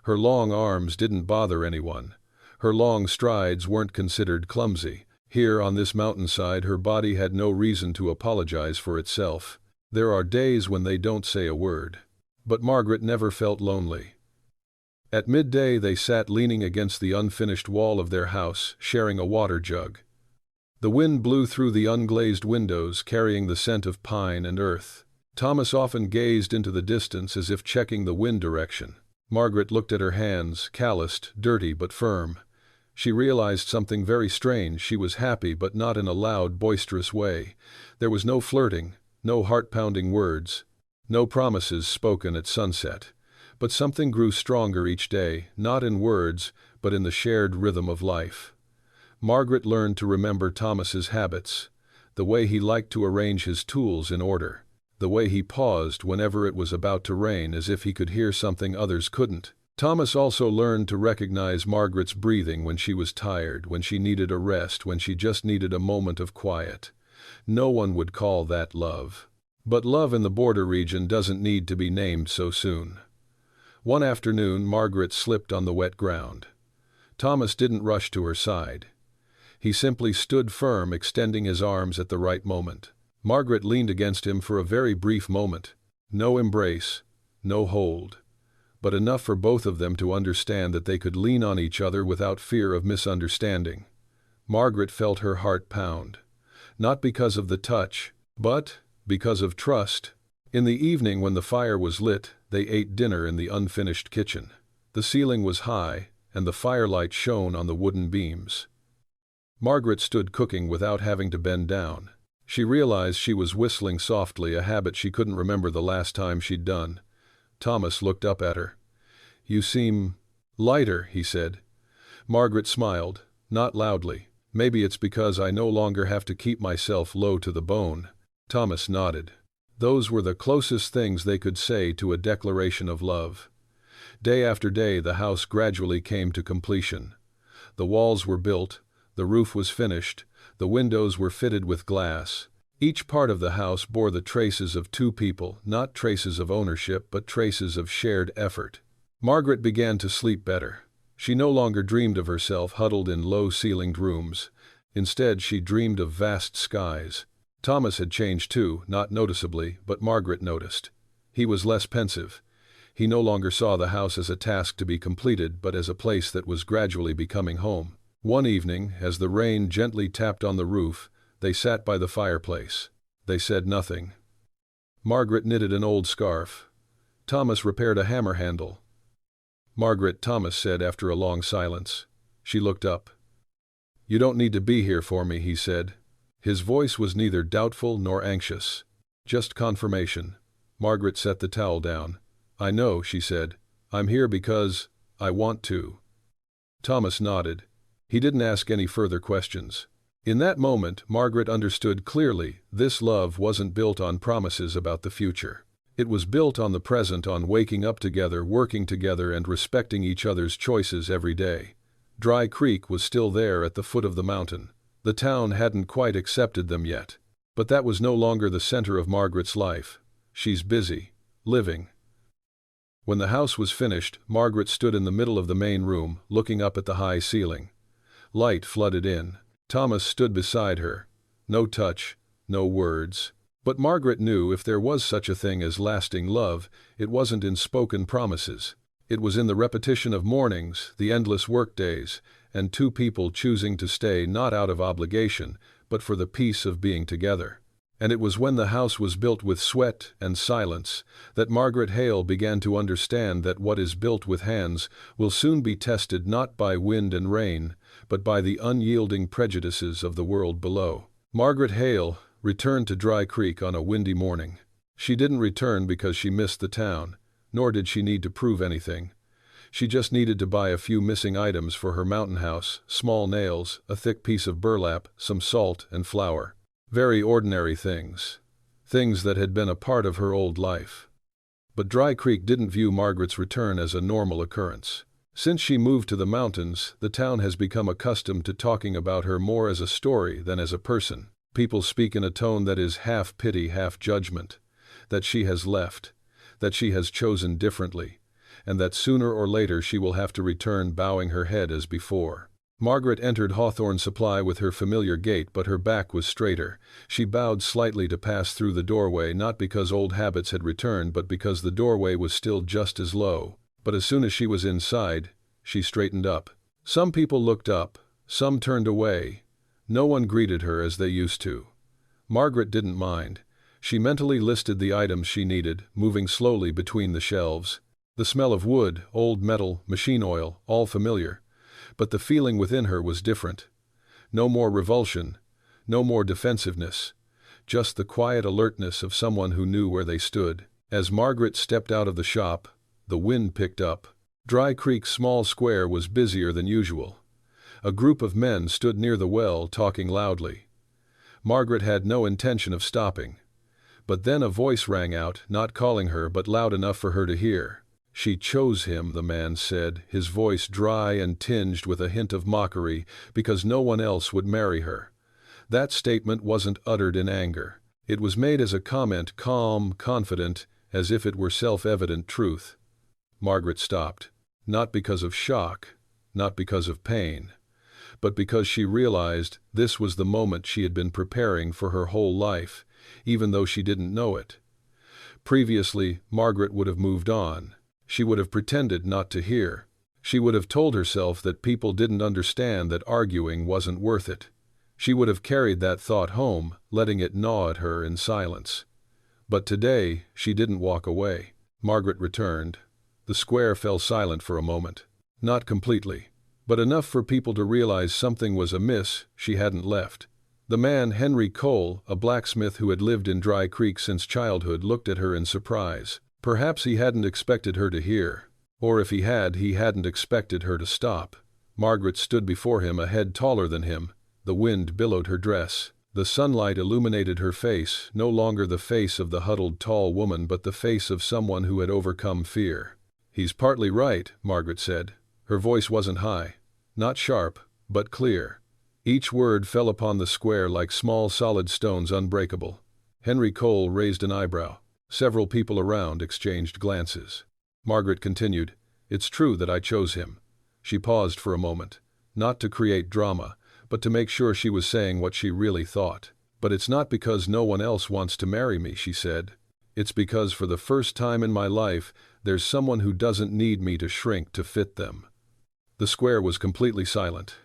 Her long arms didn't bother anyone. Her long strides weren't considered clumsy. Here on this mountainside, her body had no reason to apologize for itself. There are days when they don't say a word. But Margaret never felt lonely. At midday they sat leaning against the unfinished wall of their house, sharing a water jug. The wind blew through the unglazed windows, carrying the scent of pine and earth. Thomas often gazed into the distance as if checking the wind direction. Margaret looked at her hands, calloused, dirty but firm. She realized something very strange. She was happy, but not in a loud, boisterous way. There was no flirting, no heart-pounding words, no promises spoken at sunset. But something grew stronger each day, not in words, but in the shared rhythm of life. Margaret learned to remember Thomas's habits, the way he liked to arrange his tools in order, the way he paused whenever it was about to rain as if he could hear something others couldn't. Thomas also learned to recognize Margaret's breathing when she was tired, when she needed a rest, when she just needed a moment of quiet. No one would call that love. But love in the border region doesn't need to be named so soon. One afternoon, Margaret slipped on the wet ground. Thomas didn't rush to her side. He simply stood firm, extending his arms at the right moment. Margaret leaned against him for a very brief moment. No embrace, no hold, but enough for both of them to understand that they could lean on each other without fear of misunderstanding. Margaret felt her heart pound, not because of the touch, but because of trust. In the evening, when the fire was lit, they ate dinner in the unfinished kitchen. The ceiling was high, and the firelight shone on the wooden beams. Margaret stood cooking without having to bend down. She realized she was whistling softly, a habit she couldn't remember the last time she'd done. Thomas looked up at her. "You seem lighter," he said. Margaret smiled, not loudly. "Maybe it's because I no longer have to keep myself low to the bone." Thomas nodded. Those were the closest things they could say to a declaration of love. Day after day the house gradually came to completion. The walls were built, the roof was finished, the windows were fitted with glass. Each part of the house bore the traces of two people, not traces of ownership, but traces of shared effort. Margaret began to sleep better. She no longer dreamed of herself huddled in low-ceilinged rooms. Instead, she dreamed of vast skies. Thomas had changed too, not noticeably, but Margaret noticed. He was less pensive. He no longer saw the house as a task to be completed, but as a place that was gradually becoming home. One evening, as the rain gently tapped on the roof, they sat by the fireplace. They said nothing. Margaret knitted an old scarf. Thomas repaired a hammer handle. "Margaret," Thomas said after a long silence. She looked up. "You don't need to be here for me," he said. His voice was neither doubtful nor anxious. Just confirmation. Margaret set the towel down. "I know," she said. "I'm here because I want to." Thomas nodded. He didn't ask any further questions. In that moment, Margaret understood clearly this love wasn't built on promises about the future. It was built on the present, on waking up together, working together, and respecting each other's choices every day. Dry Creek was still there at the foot of the mountain. The town hadn't quite accepted them yet. But that was no longer the center of Margaret's life. She's busy, living. When the house was finished, Margaret stood in the middle of the main room, looking up at the high ceiling. Light flooded in. Thomas stood beside her. No touch, no words. But Margaret knew if there was such a thing as lasting love, it wasn't in spoken promises. It was in the repetition of mornings, the endless workdays, and two people choosing to stay not out of obligation, but for the peace of being together. And it was when the house was built with sweat and silence that Margaret Hale began to understand that what is built with hands will soon be tested not by wind and rain, but by the unyielding prejudices of the world below. Margaret Hale returned to Dry Creek on a windy morning. She didn't return because she missed the town, nor did she need to prove anything. She just needed to buy a few missing items for her mountain house: small nails, a thick piece of burlap, some salt and flour. Very ordinary things. Things that had been a part of her old life. But Dry Creek didn't view Margaret's return as a normal occurrence. Since she moved to the mountains, the town has become accustomed to talking about her more as a story than as a person. People speak in a tone that is half pity, half judgment. That she has left. That she has chosen differently. And that sooner or later she will have to return, bowing her head as before. Margaret entered Hawthorne Supply with her familiar gait, but her back was straighter. She bowed slightly to pass through the doorway, not because old habits had returned, but because the doorway was still just as low. But as soon as she was inside, she straightened up. Some people looked up, some turned away. No one greeted her as they used to. Margaret didn't mind. She mentally listed the items she needed, moving slowly between the shelves. The smell of wood, old metal, machine oil, all familiar. But the feeling within her was different. No more revulsion, no more defensiveness, just the quiet alertness of someone who knew where they stood. As Margaret stepped out of the shop, the wind picked up. Dry Creek's small square was busier than usual. A group of men stood near the well, talking loudly. Margaret had no intention of stopping. But then a voice rang out, not calling her, but loud enough for her to hear. "She chose him," the man said, his voice dry and tinged with a hint of mockery, "because no one else would marry her." That statement wasn't uttered in anger. It was made as a comment, calm, confident, as if it were self-evident truth. Margaret stopped. Not because of shock, not because of pain, but because she realized this was the moment she had been preparing for her whole life, even though she didn't know it. Previously, Margaret would have moved on. She would have pretended not to hear. She would have told herself that people didn't understand, that arguing wasn't worth it. She would have carried that thought home, letting it gnaw at her in silence. But today, she didn't walk away. Margaret returned. The square fell silent for a moment. Not completely, but enough for people to realize something was amiss. She hadn't left. The man, Henry Cole, a blacksmith who had lived in Dry Creek since childhood, looked at her in surprise. Perhaps he hadn't expected her to hear. Or if he hadn't expected her to stop. Margaret stood before him, a head taller than him. The wind billowed her dress. The sunlight illuminated her face, no longer the face of the huddled tall woman, but the face of someone who had overcome fear. "He's partly right," Margaret said. Her voice wasn't high, not sharp, but clear. Each word fell upon the square like small solid stones, unbreakable. Henry Cole raised an eyebrow. Several people around exchanged glances. Margaret continued, "It's true that I chose him." She paused for a moment, not to create drama, but to make sure she was saying what she really thought. "But it's not because no one else wants to marry me," she said. "It's because for the first time in my life, there's someone who doesn't need me to shrink to fit them." The square was completely silent.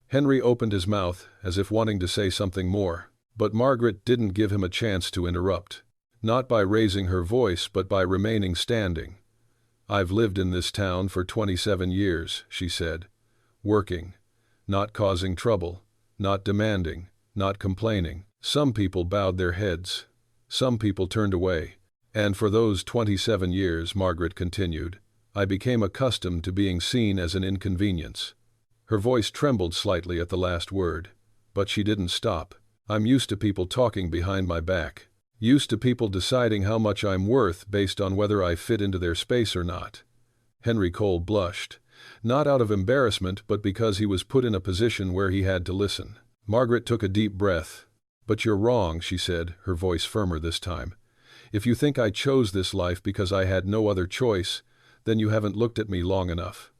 Henry opened his mouth, as if wanting to say something more, but Margaret didn't give him a chance to interrupt. Not by raising her voice, but by remaining standing. "I've lived in this town for 27 years, she said. "Working. Not causing trouble. Not demanding. Not complaining. Some people bowed their heads. Some people turned away. And for those 27 years," Margaret continued, "I became accustomed to being seen as an inconvenience." Her voice trembled slightly at the last word. But she didn't stop. "I'm used to people talking behind my back. Used to people deciding how much I'm worth based on whether I fit into their space or not." Henry Cole blushed, not out of embarrassment but because he was put in a position where he had to listen. Margaret took a deep breath. "But you're wrong," she said, her voice firmer this time. "If you think I chose this life because I had no other choice, then you haven't looked at me long enough."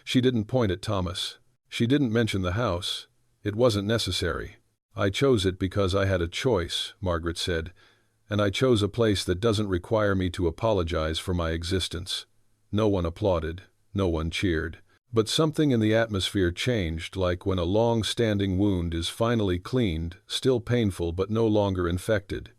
She didn't point at Thomas. She didn't mention the house. It wasn't necessary. "I chose it because I had a choice," Margaret said, "and I chose a place that doesn't require me to apologize for my existence." No one applauded. No one cheered. But something in the atmosphere changed, like when a long-standing wound is finally cleaned, still painful but no longer infected.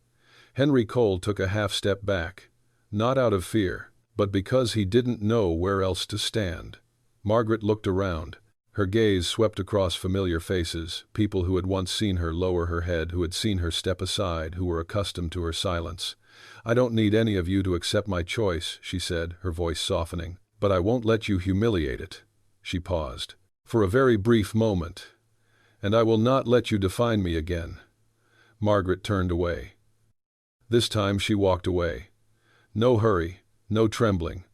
Henry Cole took a half-step back. Not out of fear, but because he didn't know where else to stand. Margaret looked around. Her gaze swept across familiar faces, people who had once seen her lower her head, who had seen her step aside, who were accustomed to her silence. "I don't need any of you to accept my choice," she said, her voice softening. "But I won't let you humiliate it." She paused. "For a very brief moment. And I will not let you define me again." Margaret turned away. This time she walked away. No hurry, no trembling.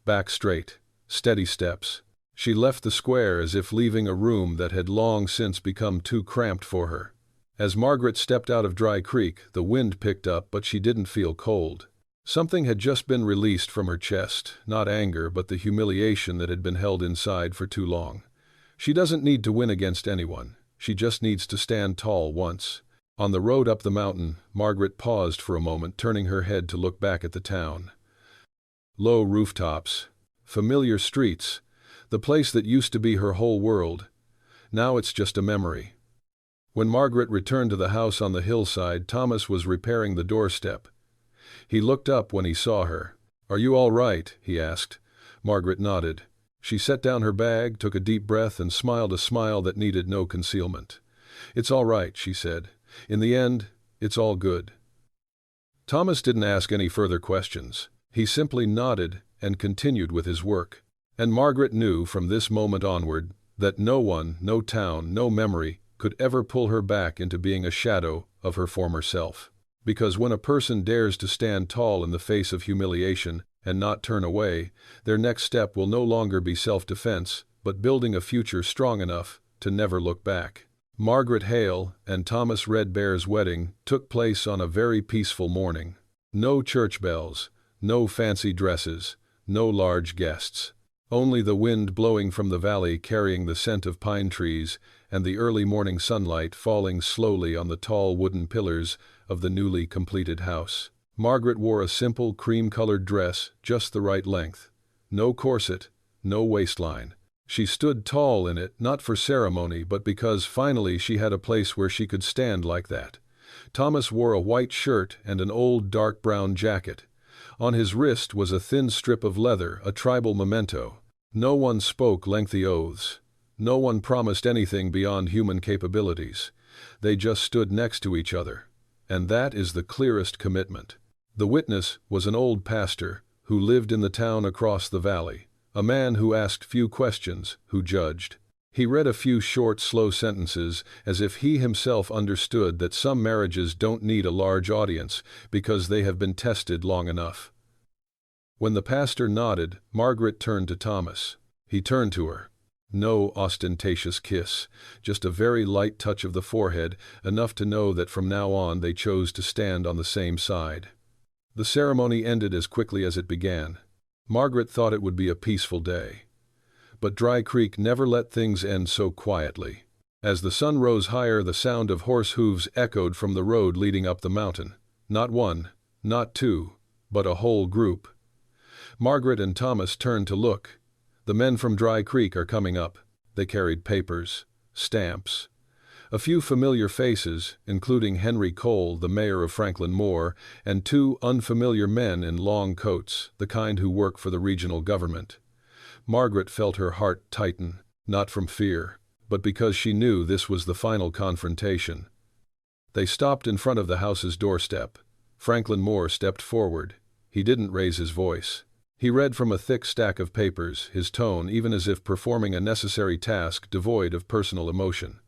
Back straight, steady steps. She left the square as if leaving a room that had long since become too cramped for her. As Margaret stepped out of Dry Creek, the wind picked up, but she didn't feel cold. Something had just been released from her chest, not anger but the humiliation that had been held inside for too long. She doesn't need to win against anyone. She just needs to stand tall once. On the road up the mountain, Margaret paused for a moment, turning her head to look back at the town. Low rooftops, familiar streets, the place that used to be her whole world. Now it's just a memory. When Margaret returned to the house on the hillside, Thomas was repairing the doorstep. He looked up when he saw her. "Are you all right?" he asked. Margaret nodded. She set down her bag, took a deep breath, and smiled a smile that needed no concealment. "It's all right," she said. "In the end, it's all good." Thomas didn't ask any further questions. He simply nodded and continued with his work. And Margaret knew from this moment onward that no one, no town, no memory could ever pull her back into being a shadow of her former self. Because when a person dares to stand tall in the face of humiliation and not turn away, their next step will no longer be self-defense, but building a future strong enough to never look back. Margaret Hale and Thomas Red Bear's wedding took place on a very peaceful morning. No church bells, no fancy dresses, no large guests. Only the wind blowing from the valley carrying the scent of pine trees and the early morning sunlight falling slowly on the tall wooden pillars of the newly completed house. Margaret wore a simple cream-colored dress, just the right length. No corset, no waistline. She stood tall in it, not for ceremony but because finally she had a place where she could stand like that. Thomas wore a white shirt and an old dark brown jacket. On his wrist was a thin strip of leather, a tribal memento. No one spoke lengthy oaths. No one promised anything beyond human capabilities. They just stood next to each other. And that is the clearest commitment. The witness was an old pastor who lived in the town across the valley, a man who asked few questions, who judged. He read a few short, slow sentences as if he himself understood that some marriages don't need a large audience because they have been tested long enough. When the pastor nodded, Margaret turned to Thomas. He turned to her. No ostentatious kiss, just a very light touch of the forehead, enough to know that from now on they chose to stand on the same side. The ceremony ended as quickly as it began. Margaret thought it would be a peaceful day. But Dry Creek never let things end so quietly. As the sun rose higher, the sound of horse hooves echoed from the road leading up the mountain. Not one, not two, but a whole group. Margaret and Thomas turned to look. The men from Dry Creek are coming up. They carried papers, stamps. A few familiar faces, including Henry Cole, the mayor of Franklin Moore, and two unfamiliar men in long coats, the kind who work for the regional government. Margaret felt her heart tighten, not from fear, but because she knew this was the final confrontation. They stopped in front of the house's doorstep. Franklin Moore stepped forward. He didn't raise his voice. He read from a thick stack of papers, his tone even as if performing a necessary task devoid of personal emotion.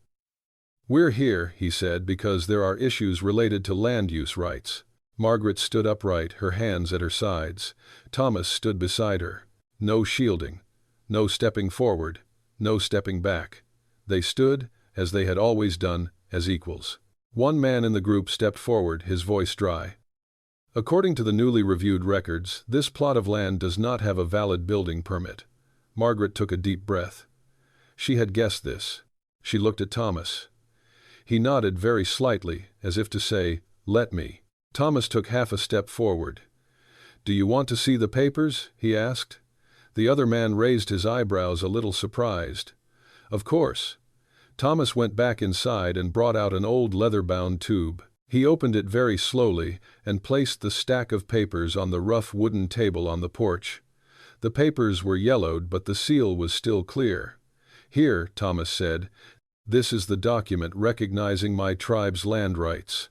"We're here," he said, "because there are issues related to land use rights." Margaret stood upright, her hands at her sides. Thomas stood beside her. No shielding, no stepping forward, no stepping back. They stood, as they had always done, as equals. One man in the group stepped forward, his voice dry. "According to the newly reviewed records, this plot of land does not have a valid building permit." Margaret took a deep breath. She had guessed this. She looked at Thomas. He nodded very slightly, as if to say, "Let me." Thomas took half a step forward. "Do you want to see the papers?" he asked. The other man raised his eyebrows, a little surprised. "Of course." Thomas went back inside and brought out an old leather-bound tube. He opened it very slowly and placed the stack of papers on the rough wooden table on the porch. The papers were yellowed, but the seal was still clear. "Here," Thomas said, "this is the document recognizing my tribe's land rights."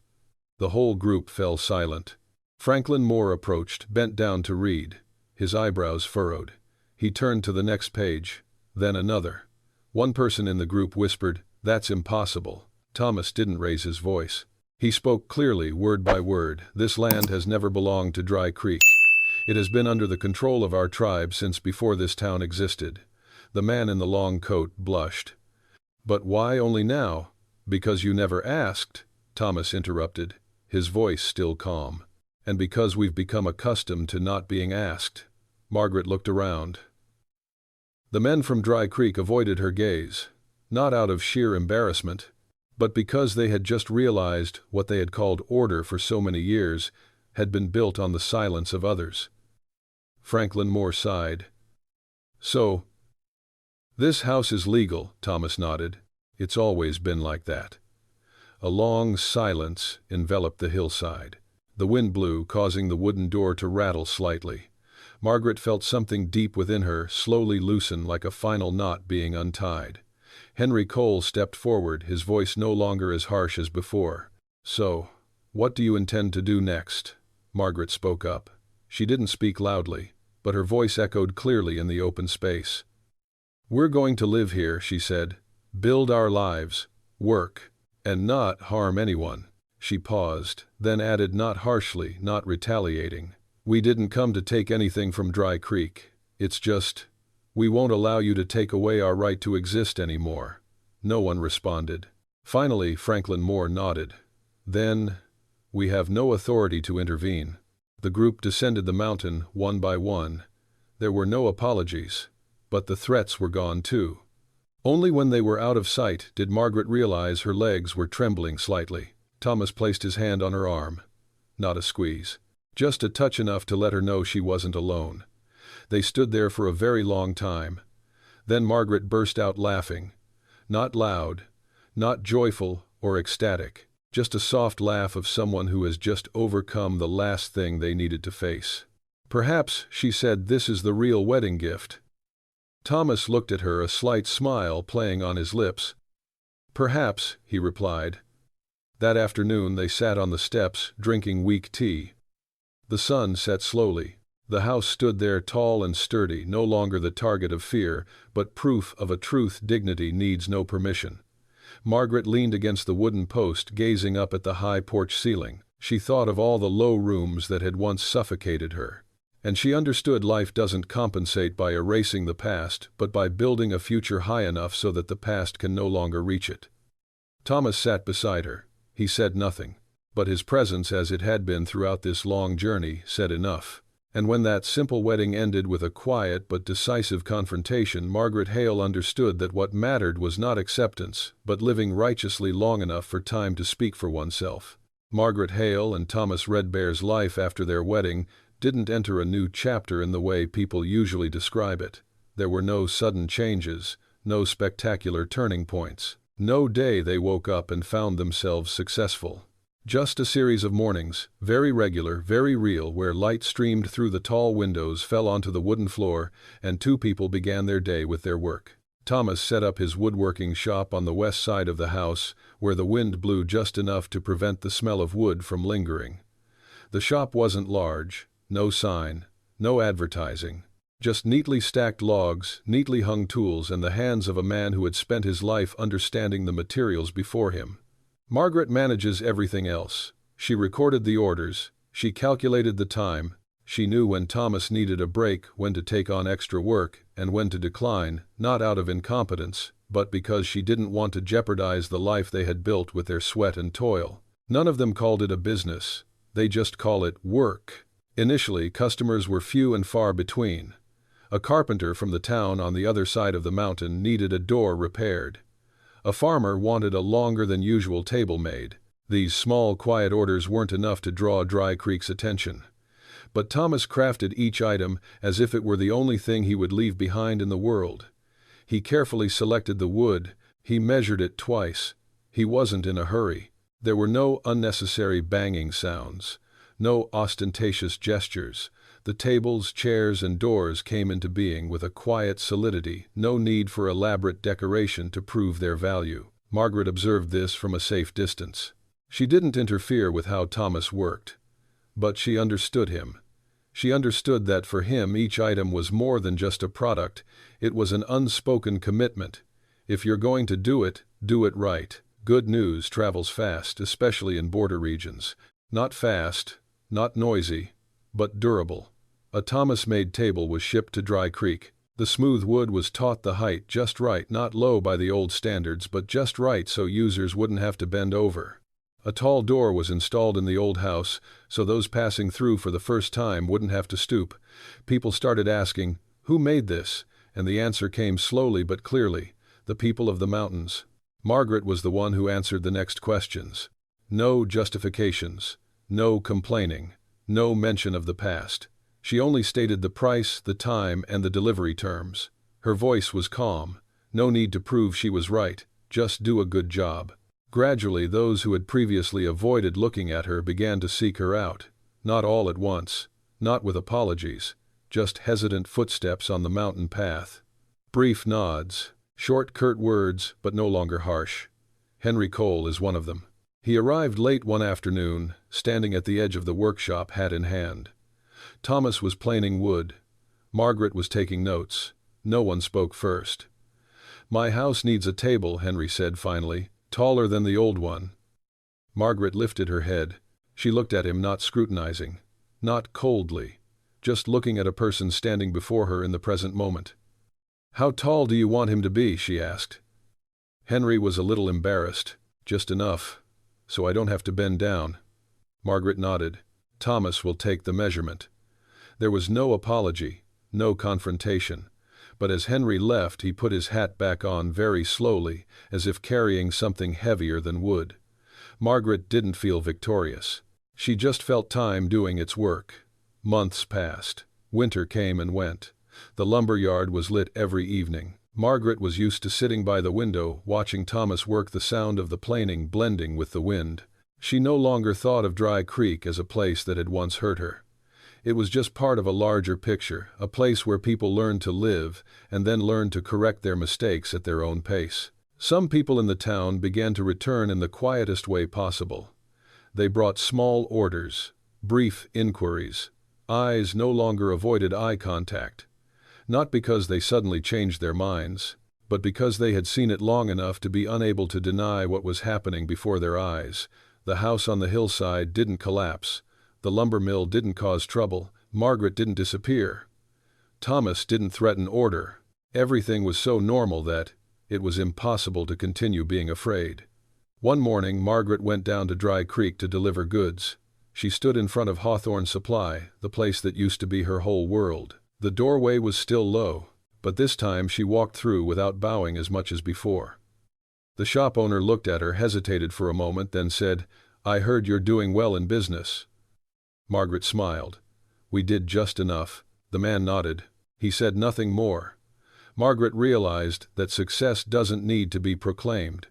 The whole group fell silent. Franklin Moore approached, bent down to read. His eyebrows furrowed. He turned to the next page, then another. One person in the group whispered, "That's impossible." Thomas didn't raise his voice. He spoke clearly, word by word. "This land has never belonged to Dry Creek. It has been under the control of our tribe since before this town existed." The man in the long coat blushed. "But why only now?" "Because you never asked," Thomas interrupted, his voice still calm. "And because we've become accustomed to not being asked." Margaret looked around. The men from Dry Creek avoided her gaze, not out of sheer embarrassment, but because they had just realized what they had called order for so many years had been built on the silence of others. Franklin Moore sighed. "So, this house is legal," Thomas nodded. "It's always been like that." A long silence enveloped the hillside. The wind blew, causing the wooden door to rattle slightly. Margaret felt something deep within her slowly loosen, like a final knot being untied. Henry Cole stepped forward, his voice no longer as harsh as before. "So, what do you intend to do next?" Margaret spoke up. She didn't speak loudly, but her voice echoed clearly in the open space. "We're going to live here," she said. "Build our lives, work, and not harm anyone." She paused, then added, not harshly, not retaliating, "We didn't come to take anything from Dry Creek. It's just, we won't allow you to take away our right to exist anymore." No one responded. Finally, Franklin Moore nodded. "Then, we have no authority to intervene." The group descended the mountain one by one. There were no apologies, but the threats were gone too. Only when they were out of sight did Margaret realize her legs were trembling slightly. Thomas placed his hand on her arm. Not a squeeze. Just a touch enough to let her know she wasn't alone. They stood there for a very long time. Then Margaret burst out laughing. Not loud, not joyful or ecstatic, just a soft laugh of someone who has just overcome the last thing they needed to face. "Perhaps," she said, "this is the real wedding gift." Thomas looked at her, a slight smile playing on his lips. "Perhaps," he replied. That afternoon they sat on the steps, drinking weak tea. The sun set slowly. The house stood there tall and sturdy, no longer the target of fear, but proof of a truth dignity needs no permission. Margaret leaned against the wooden post, gazing up at the high porch ceiling. She thought of all the low rooms that had once suffocated her. And she understood life doesn't compensate by erasing the past, but by building a future high enough so that the past can no longer reach it. Thomas sat beside her. He said nothing, but his presence, as it had been throughout this long journey, said enough. And when that simple wedding ended with a quiet but decisive confrontation, Margaret Hale understood that what mattered was not acceptance, but living righteously long enough for time to speak for oneself. Margaret Hale and Thomas Redbear's life after their wedding didn't enter a new chapter in the way people usually describe it. There were no sudden changes, no spectacular turning points. No day they woke up and found themselves successful. Just a series of mornings, very regular, very real, where light streamed through the tall windows, fell onto the wooden floor, and two people began their day with their work. Thomas set up his woodworking shop on the west side of the house, where the wind blew just enough to prevent the smell of wood from lingering. The shop wasn't large, no sign, no advertising. Just neatly stacked logs, neatly hung tools, and the hands of a man who had spent his life understanding the materials before him. Margaret manages everything else. She recorded the orders, she calculated the time, she knew when Thomas needed a break, when to take on extra work, and when to decline, not out of incompetence, but because she didn't want to jeopardize the life they had built with their sweat and toil. None of them called it a business, they just call it work. Initially, customers were few and far between. A carpenter from the town on the other side of the mountain needed a door repaired. A farmer wanted a longer than usual table made. These small, quiet orders weren't enough to draw Dry Creek's attention. But Thomas crafted each item as if it were the only thing he would leave behind in the world. He carefully selected the wood, he measured it twice. He wasn't in a hurry. There were no unnecessary banging sounds, no ostentatious gestures. The tables, chairs, and doors came into being with a quiet solidity, no need for elaborate decoration to prove their value. Margaret observed this from a safe distance. She didn't interfere with how Thomas worked. But she understood him. She understood that for him each item was more than just a product, it was an unspoken commitment. If you're going to do it right. Good news travels fast, especially in border regions. Not fast, not noisy, but durable. A Thomas-made table was shipped to Dry Creek. The smooth wood was taut the height just right, not low by the old standards, but just right so users wouldn't have to bend over. A tall door was installed in the old house, so those passing through for the first time wouldn't have to stoop. People started asking, "Who made this?" And the answer came slowly but clearly, "The people of the mountains." Margaret was the one who answered the next questions. No justifications, no complaining, no mention of the past. She only stated the price, the time, and the delivery terms. Her voice was calm. No need to prove she was right, just do a good job. Gradually, those who had previously avoided looking at her began to seek her out. Not all at once, not with apologies, just hesitant footsteps on the mountain path. Brief nods, short curt words, but no longer harsh. Henry Cole is one of them. He arrived late one afternoon, standing at the edge of the workshop, hat in hand. Thomas was planing wood. Margaret was taking notes. No one spoke first. "My house needs a table," Henry said finally, "taller than the old one." Margaret lifted her head. She looked at him, not scrutinizing, not coldly, just looking at a person standing before her in the present moment. "How tall do you want him to be?" she asked. Henry was a little embarrassed. "Just enough, so I don't have to bend down." Margaret nodded. "Thomas will take the measurement." There was no apology, no confrontation, but as Henry left, he put his hat back on very slowly, as if carrying something heavier than wood. Margaret didn't feel victorious. She just felt time doing its work. Months passed. Winter came and went. The lumber yard was lit every evening. Margaret was used to sitting by the window, watching Thomas work, the sound of the planing blending with the wind. She no longer thought of Dry Creek as a place that had once hurt her. It was just part of a larger picture, a place where people learned to live and then learned to correct their mistakes at their own pace. Some people in the town began to return in the quietest way possible. They brought small orders, brief inquiries. Eyes no longer avoided eye contact. Not because they suddenly changed their minds, but because they had seen it long enough to be unable to deny what was happening before their eyes. The house on the hillside didn't collapse. The lumber mill didn't cause trouble. Margaret didn't disappear. Thomas didn't threaten order. Everything was so normal that it was impossible to continue being afraid. One morning, Margaret went down to Dry Creek to deliver goods. She stood in front of Hawthorne Supply, the place that used to be her whole world. The doorway was still low, but this time she walked through without bowing as much as before. The shop owner looked at her, hesitated for a moment, then said, "I heard you're doing well in business." Margaret smiled. "We did just enough." The man nodded. He said nothing more. Margaret realized that success doesn't need to be proclaimed.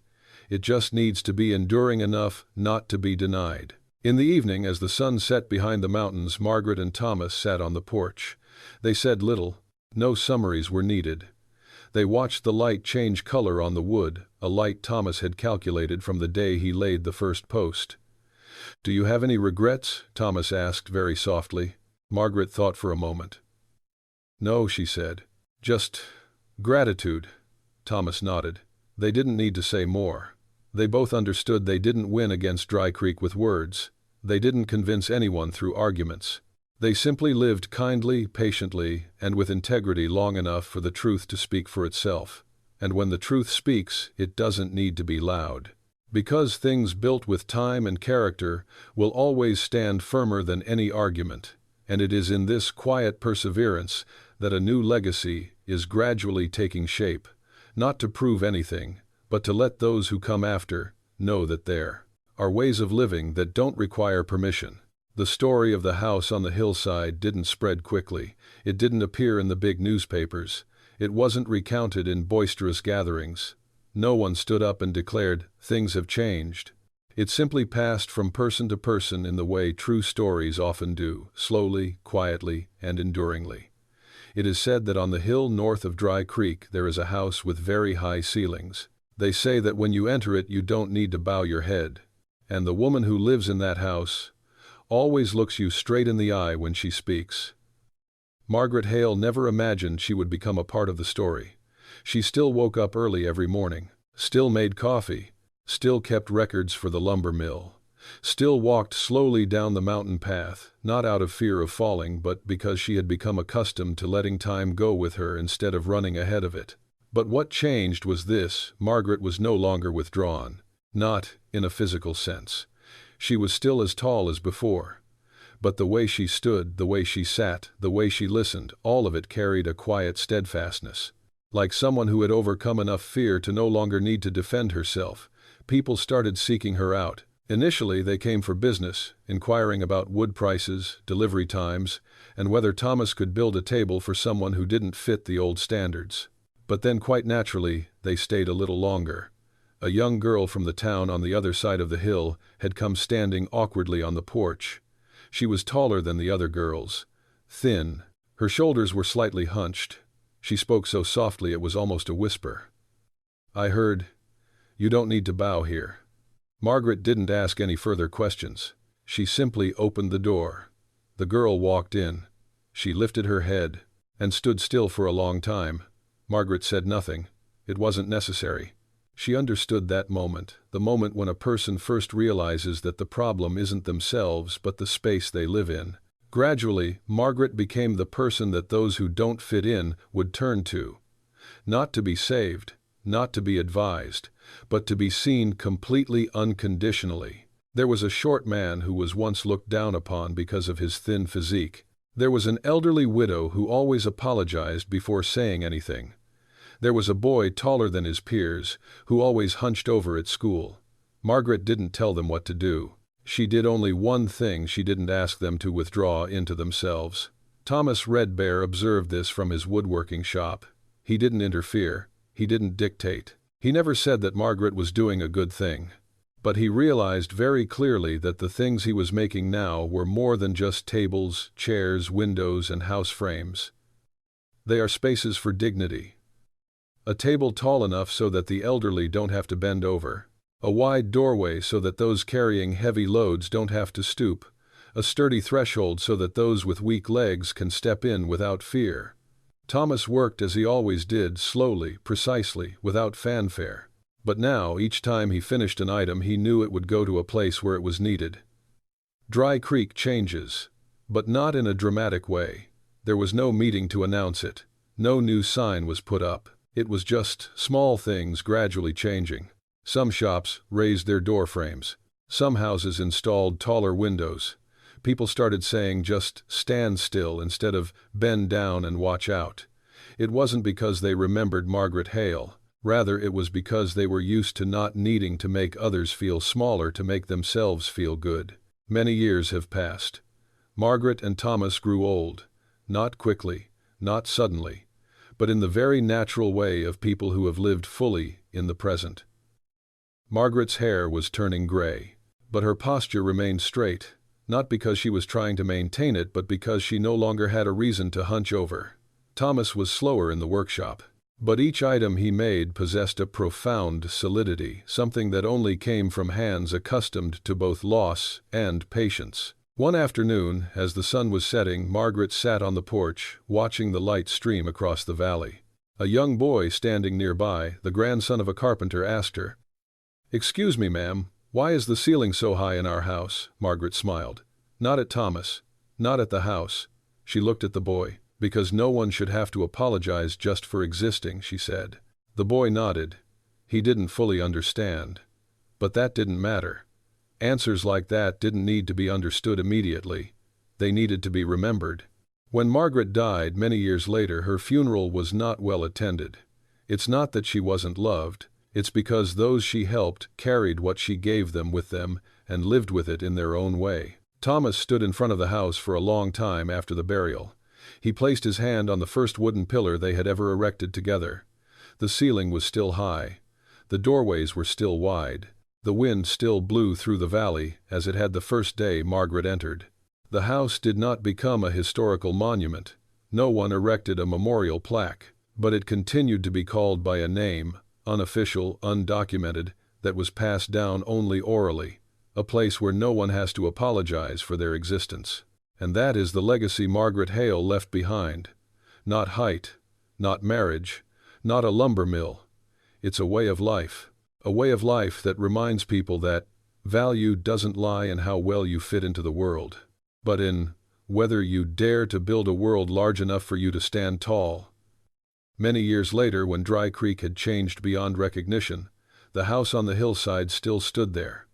It just needs to be enduring enough not to be denied. In the evening, as the sun set behind the mountains, Margaret and Thomas sat on the porch. They said little. No summaries were needed. They watched the light change color on the wood, a light Thomas had calculated from the day he laid the first post. "Do you have any regrets?" Thomas asked very softly. Margaret thought for a moment. "No," she said. "Just gratitude." Thomas nodded. They didn't need to say more. They both understood they didn't win against Dry Creek with words. They didn't convince anyone through arguments. They simply lived kindly, patiently, and with integrity long enough for the truth to speak for itself. And when the truth speaks, it doesn't need to be loud. Because things built with time and character will always stand firmer than any argument. And it is in this quiet perseverance that a new legacy is gradually taking shape, not to prove anything, but to let those who come after know that there are ways of living that don't require permission. The story of the house on the hillside didn't spread quickly. It didn't appear in the big newspapers. It wasn't recounted in boisterous gatherings. No one stood up and declared, "Things have changed." It simply passed from person to person in the way true stories often do, slowly, quietly, and enduringly. It is said that on the hill north of Dry Creek there is a house with very high ceilings. They say that when you enter it you don't need to bow your head. And the woman who lives in that house always looks you straight in the eye when she speaks. Margaret Hale never imagined she would become a part of the story. She still woke up early every morning, still made coffee, still kept records for the lumber mill, still walked slowly down the mountain path, not out of fear of falling but because she had become accustomed to letting time go with her instead of running ahead of it. But what changed was this: Margaret was no longer withdrawn, not in a physical sense. She was still as tall as before. But the way she stood, the way she sat, the way she listened, all of it carried a quiet steadfastness. Like someone who had overcome enough fear to no longer need to defend herself, people started seeking her out. Initially they came for business, inquiring about wood prices, delivery times, and whether Thomas could build a table for someone who didn't fit the old standards. But then quite naturally, they stayed a little longer. A young girl from the town on the other side of the hill had come standing awkwardly on the porch. She was taller than the other girls, thin. Her shoulders were slightly hunched. She spoke so softly it was almost a whisper. "I heard. You don't need to bow here." Margaret didn't ask any further questions. She simply opened the door. The girl walked in. She lifted her head and stood still for a long time. Margaret said nothing. It wasn't necessary. She understood that moment, the moment when a person first realizes that the problem isn't themselves but the space they live in. Gradually, Margaret became the person that those who don't fit in would turn to. Not to be saved, not to be advised, but to be seen completely unconditionally. There was a short man who was once looked down upon because of his thin physique. There was an elderly widow who always apologized before saying anything. There was a boy taller than his peers, who always hunched over at school. Margaret didn't tell them what to do. She did only one thing: she didn't ask them to withdraw into themselves. Thomas Red Bear observed this from his woodworking shop. He didn't interfere. He didn't dictate. He never said that Margaret was doing a good thing. But he realized very clearly that the things he was making now were more than just tables, chairs, windows, and house frames. They are spaces for dignity. A table tall enough so that the elderly don't have to bend over. A wide doorway so that those carrying heavy loads don't have to stoop. A sturdy threshold so that those with weak legs can step in without fear. Thomas worked as he always did, slowly, precisely, without fanfare. But now, each time he finished an item, he knew it would go to a place where it was needed. Dry Creek changes, but not in a dramatic way. There was no meeting to announce it. No new sign was put up. It was just small things gradually changing. Some shops raised their door frames. Some houses installed taller windows. People started saying just stand still instead of bend down and watch out. It wasn't because they remembered Margaret Hale. Rather, it was because they were used to not needing to make others feel smaller to make themselves feel good. Many years have passed. Margaret and Thomas grew old, not quickly, not suddenly, but in the very natural way of people who have lived fully in the present. Margaret's hair was turning gray, but her posture remained straight, not because she was trying to maintain it, but because she no longer had a reason to hunch over. Thomas was slower in the workshop, but each item he made possessed a profound solidity, something that only came from hands accustomed to both loss and patience. One afternoon, as the sun was setting, Margaret sat on the porch, watching the light stream across the valley. A young boy standing nearby, the grandson of a carpenter, asked her, "Excuse me, ma'am, why is the ceiling so high in our house?" Margaret smiled. Not at Thomas, not at the house. She looked at the boy. "Because no one should have to apologize just for existing," she said. The boy nodded. He didn't fully understand. But that didn't matter. Answers like that didn't need to be understood immediately. They needed to be remembered. When Margaret died many years later, her funeral was not well attended. It's not that she wasn't loved. It's because those she helped carried what she gave them with them and lived with it in their own way. Thomas stood in front of the house for a long time after the burial. He placed his hand on the first wooden pillar they had ever erected together. The ceiling was still high. The doorways were still wide. The wind still blew through the valley as it had the first day Margaret entered. The house did not become a historical monument. No one erected a memorial plaque. But it continued to be called by a name, unofficial, undocumented, that was passed down only orally. A place where no one has to apologize for their existence. And that is the legacy Margaret Hale left behind. Not height, not marriage, not a lumber mill. It's a way of life. A way of life that reminds people that value doesn't lie in how well you fit into the world, but in whether you dare to build a world large enough for you to stand tall. Many years later, when Dry Creek had changed beyond recognition, the house on the hillside still stood there.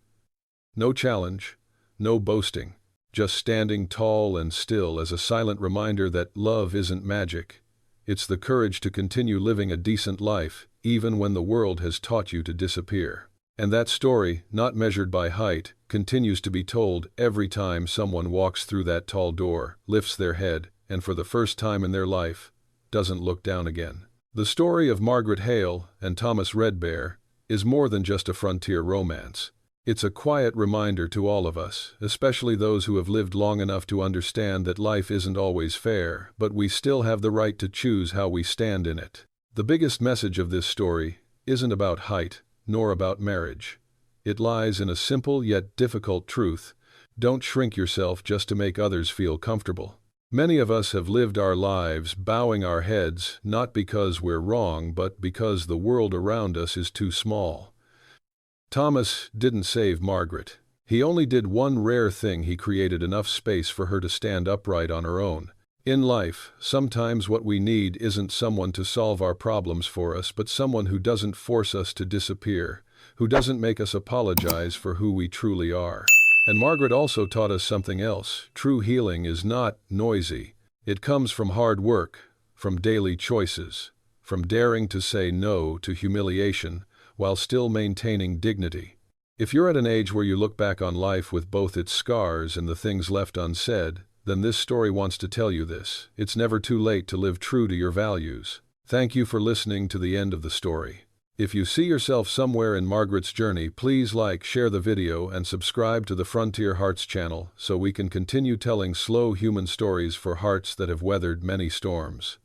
No challenge, no boasting. Just standing tall and still as a silent reminder that love isn't magic. It's the courage to continue living a decent life, even when the world has taught you to disappear. And that story, not measured by height, continues to be told every time someone walks through that tall door, lifts their head, and for the first time in their life, doesn't look down again. The story of Margaret Hale and Thomas Redbear is more than just a frontier romance. It's a quiet reminder to all of us, especially those who have lived long enough to understand that life isn't always fair, but we still have the right to choose how we stand in it. The biggest message of this story isn't about height, nor about marriage. It lies in a simple yet difficult truth: don't shrink yourself just to make others feel comfortable. Many of us have lived our lives bowing our heads, not because we're wrong, but because the world around us is too small. Thomas didn't save Margaret. He only did one rare thing: he created enough space for her to stand upright on her own. In life, sometimes what we need isn't someone to solve our problems for us, but someone who doesn't force us to disappear, who doesn't make us apologize for who we truly are. And Margaret also taught us something else. True healing is not noisy. It comes from hard work, from daily choices, from daring to say no to humiliation, while still maintaining dignity. If you're at an age where you look back on life with both its scars and the things left unsaid, then this story wants to tell you this: it's never too late to live true to your values. Thank you for listening to the end of the story. If you see yourself somewhere in Margaret's journey, please like, share the video, and subscribe to the Frontier Hearts channel so we can continue telling slow human stories for hearts that have weathered many storms.